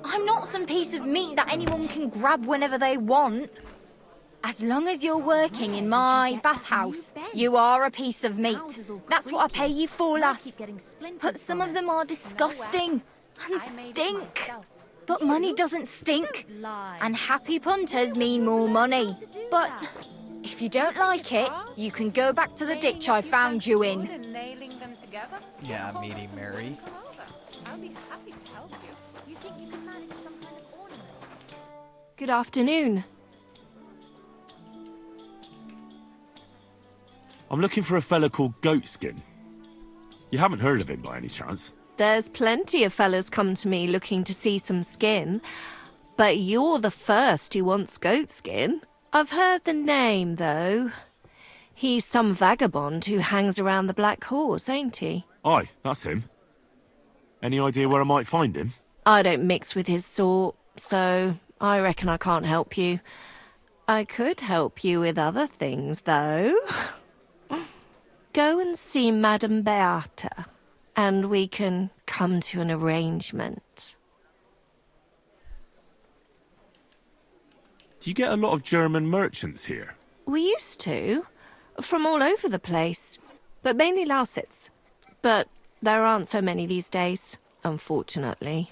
I'm not some piece of meat that anyone can grab whenever they want. As long as you're working in my bathhouse, you are a piece of meat. That's what I pay you for, lass. But some of them are disgusting and stink. But money doesn't stink. And happy punters mean more money. But if you don't like it, you can go back to the ditch I found you in. Yeah, meaty Mary. Good afternoon. I'm looking for a fella called Goatskin. You haven't heard of him by any chance? There's plenty of fellas come to me looking to see some skin. But you're the first who wants goat skin. I've heard the name, though. He's some vagabond who hangs around the Black Horse, ain't he? Aye, that's him. Any idea where I might find him? I don't mix with his sort, so I reckon I can't help you. I could help you with other things, though. Go and see Madame Beata, and we can come to an arrangement. Do you get a lot of German merchants here? We used to, from all over the place, but mainly Lausitz. But there aren't so many these days, unfortunately.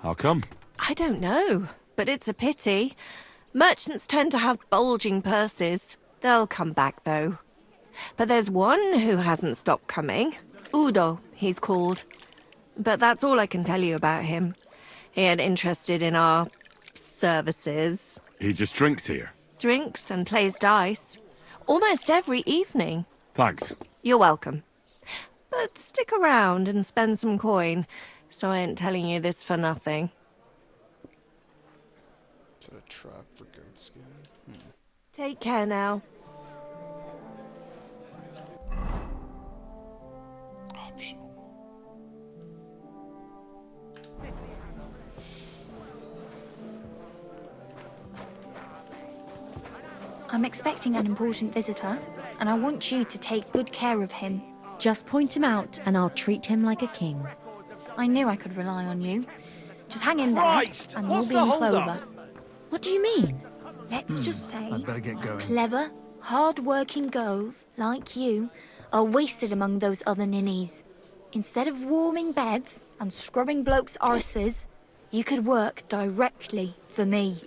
How come? I don't know, but it's a pity. Merchants tend to have bulging purses. They'll come back, though. But there's one who hasn't stopped coming. Udo, he's called. But that's all I can tell you about him. He ain't interested in our services. He just drinks here. Drinks and plays dice. Almost every evening. Thanks. You're welcome. But stick around and spend some coin, so I ain't telling you this for nothing. Is that a trap for goat skin? Take care now. Optional. I'm expecting an important visitor, and I want you to take good care of him. Just point him out, and I'll treat him like a king. I knew I could rely on you. Just hang in there, Christ! and What's you'll be the in hold-up? clover. What do you mean? Let's just say I'd better get going. clever, hard-working girls like you are wasted among those other ninnies. Instead of warming beds and scrubbing blokes' arses, you could work directly for me.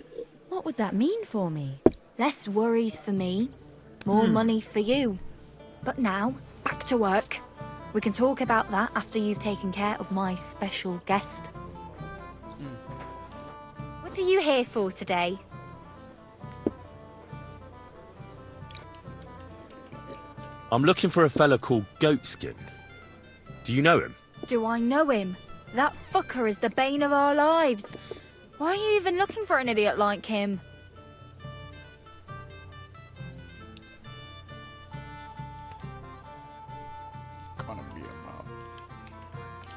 What would that mean for me? Less worries for me, more money for you. But now, back to work. We can talk about that after you've taken care of my special guest. What are you here for today? I'm looking for a fella called Goatskin. Do you know him? Do I know him? That fucker is the bane of our lives. Why are you even looking for an idiot like him? Gonna beat him up.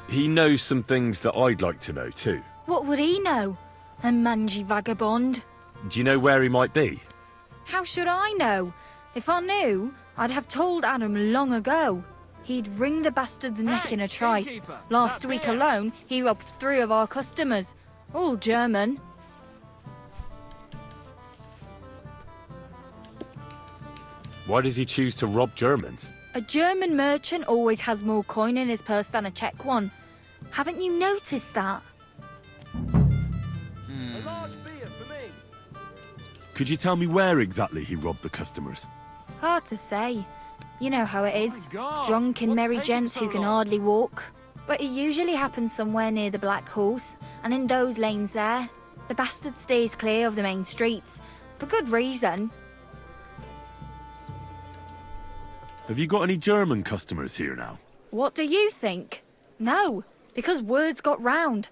He knows some things that I'd like to know too. What would he know? A mangy vagabond? Do you know where he might be? How should I know? If I knew, I'd have told Adam long ago. He'd wring the bastard's neck in a trice. Last week alone, he robbed 3 of our customers. All German. Why does he choose to rob Germans? A German merchant always has more coin in his purse than a Czech one. Haven't you noticed that? A large beer for me. Could you tell me where exactly he robbed the customers? Hard to say. You know how it is. God, Drunk and what's merry taking gents so who can long? hardly walk. But it usually happens somewhere near the Black Horse, and in those lanes there. The bastard stays clear of the main streets. For good reason. Have you got any German customers here now? What do you think? No, because words got round.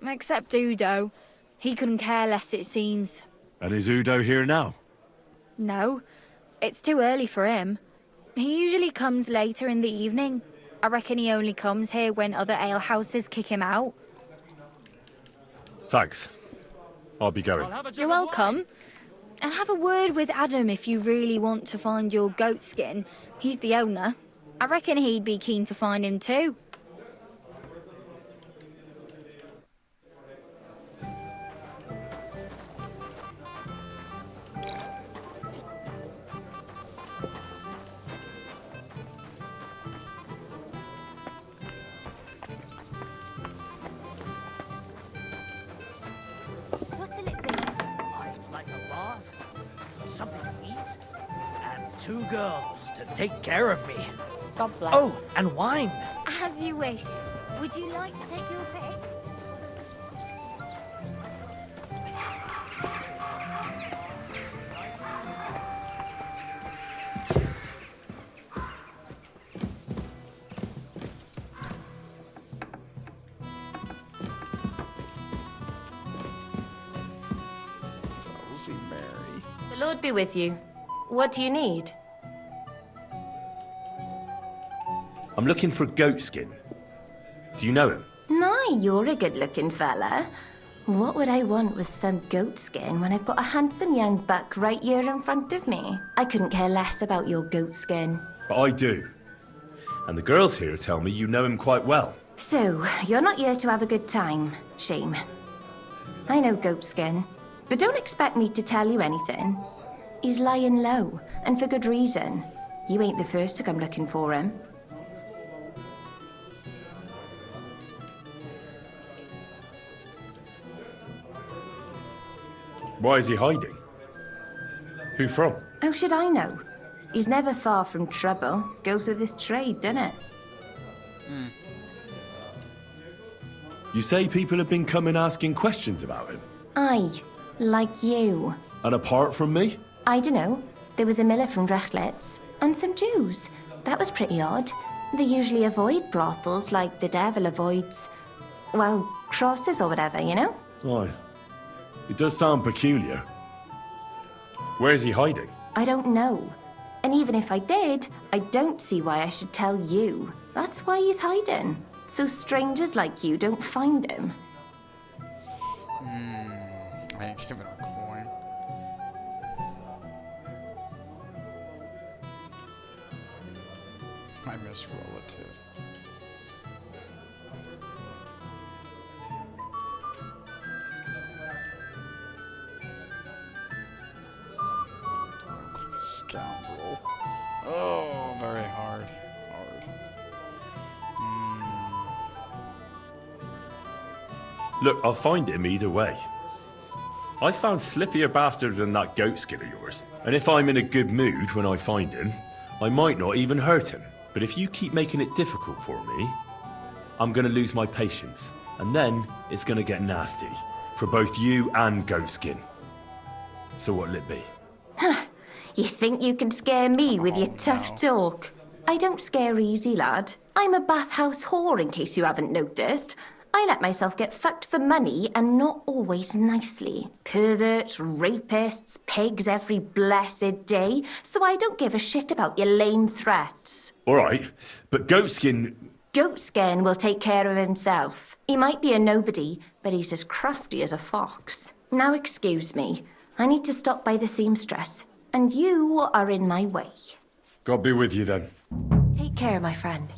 Except Udo. He couldn't care less, it seems. And is Udo here now? No, it's too early for him. He usually comes later in the evening. I reckon he only comes here when other alehouses kick him out. Thanks. I'll be going. You're welcome. And have a word with Adam if you really want to find your goat skin. He's the owner. I reckon he'd be keen to find him too. What'll it be? I'd like a bath, something to eat, and 2 girls to take care of me. God bless. Oh, and wine. As you wish. Would you like to take your pick? Lord be with you. What do you need? I'm looking for Goatskin. Do you know him? My, you're a good-looking fella. What would I want with some goat skin when I've got a handsome young buck right here in front of me? I couldn't care less about your goat skin. But I do. And the girls here tell me you know him quite well. So, you're not here to have a good time. Shame. I know Goatskin, but don't expect me to tell you anything. He's lying low, and for good reason. You ain't the first to come looking for him. Why is he hiding? Who from? How should I know? He's never far from trouble. Goes with his trade, doesn't it? You say people have been coming asking questions about him? Aye, like you. And apart from me? I dunno. There was a miller from Drachlitz, and some Jews. That was pretty odd. They usually avoid brothels like the devil avoids, well, crosses or whatever, you know? Aye. It does sound peculiar. Where's he hiding? I don't know. And even if I did, I don't see why I should tell you. That's why he's hiding. So strangers like you don't find him. I ain't giving a coin. I miss relative. Scoundrel. Oh, very hard. Look, I'll find him either way. I found slippier bastards than that goatskin of yours. And if I'm in a good mood when I find him, I might not even hurt him. But if you keep making it difficult for me, I'm gonna lose my patience. And then it's gonna get nasty. For both you and Goatskin. So what'll it be? You think you can scare me with your tough talk? I don't scare easy, lad. I'm a bathhouse whore, in case you haven't noticed. I let myself get fucked for money, and not always nicely. Perverts, rapists, pigs every blessed day, so I don't give a shit about your lame threats. Alright, but Goatskin... Goatskin will take care of himself. He might be a nobody, but he's as crafty as a fox. Now excuse me, I need to stop by the seamstress, and you are in my way. God be with you then. Take care, my friend.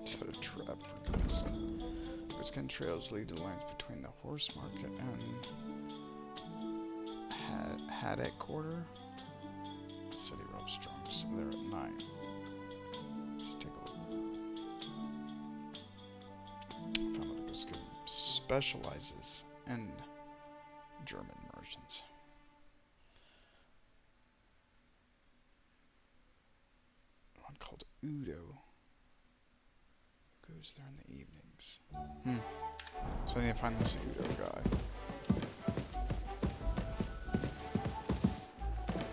Set a trap for Goatskin. Goatskin trails lead to lines between the horse market and Haddock Quarter. The city robs drunks there at night. Should take a look. I found out that Goatskin specializes in German merchants. One called Udo goes there in the evenings. So I need to find this Udo guy.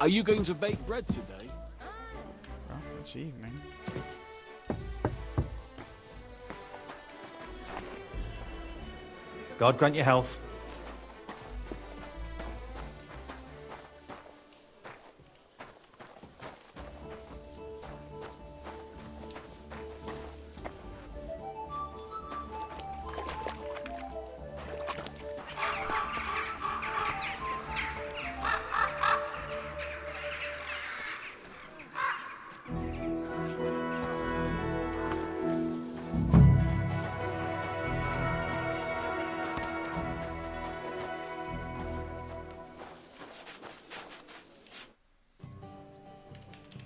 Are you going to bake bread today? Well, it's evening. God grant you health.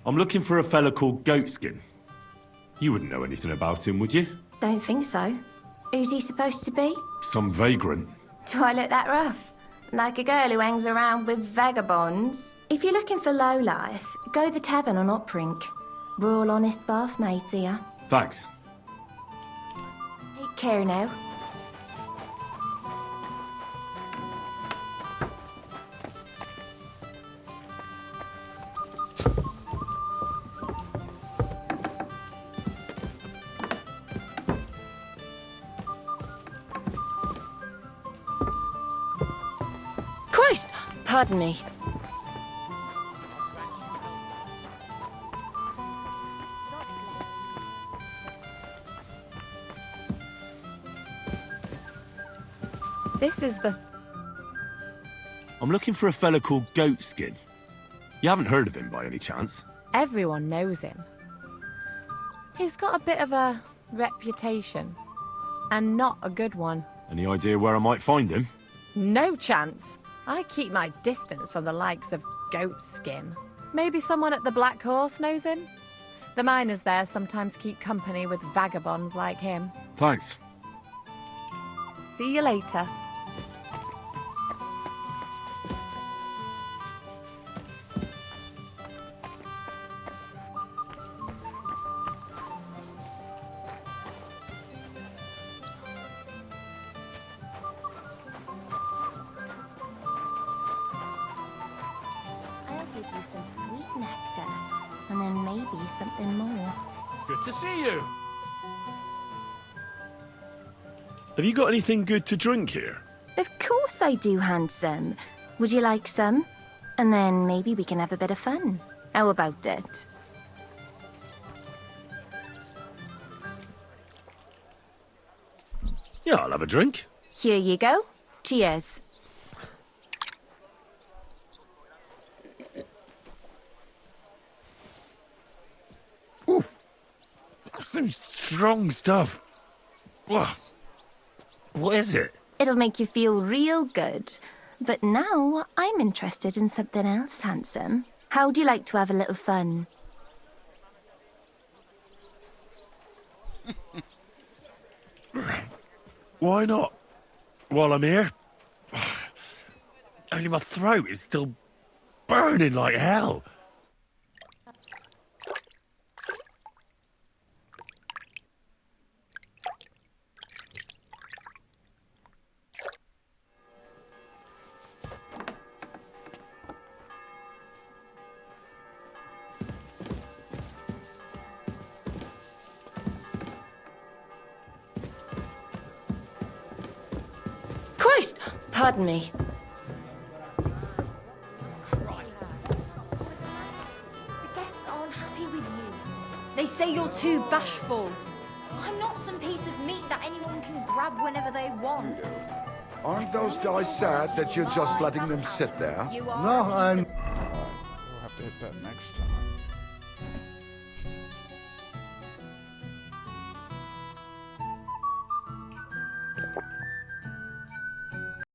I'm looking for a fella called Goatskin. You wouldn't know anything about him, would you? Don't think so. Who's he supposed to be? Some vagrant. Do I look that rough? Like a girl who hangs around with vagabonds? If you're looking for low life, go the tavern on Uprink. We're all honest bath mates here. Thanks. Take care now. Pardon me. This is the... I'm looking for a fella called Goatskin. You haven't heard of him by any chance? Everyone knows him. He's got a bit of a reputation. And not a good one. Any idea where I might find him? No chance. I keep my distance from the likes of Goatskin. Maybe someone at the Black Horse knows him? The miners there sometimes keep company with vagabonds like him. Thanks. See you later. I'll give you some sweet nectar, and then maybe something more. Good to see you. Have you got anything good to drink here? Of course I do, handsome. Would you like some? And then maybe we can have a bit of fun. How about it? Yeah, I'll have a drink. Here you go. Cheers. That's some strong stuff. What is it? It'll make you feel real good. But now I'm interested in something else, handsome. How'd you like to have a little fun? Why not? While I'm here? Only my throat is still burning like hell. Christ! Pardon me. The guests aren't happy with you. They say you're too bashful. I'm not some piece of meat that anyone can grab whenever they want. Aren't those guys sad that you're just letting them sit there? You are. No, I'm... We'll have to hit that next time.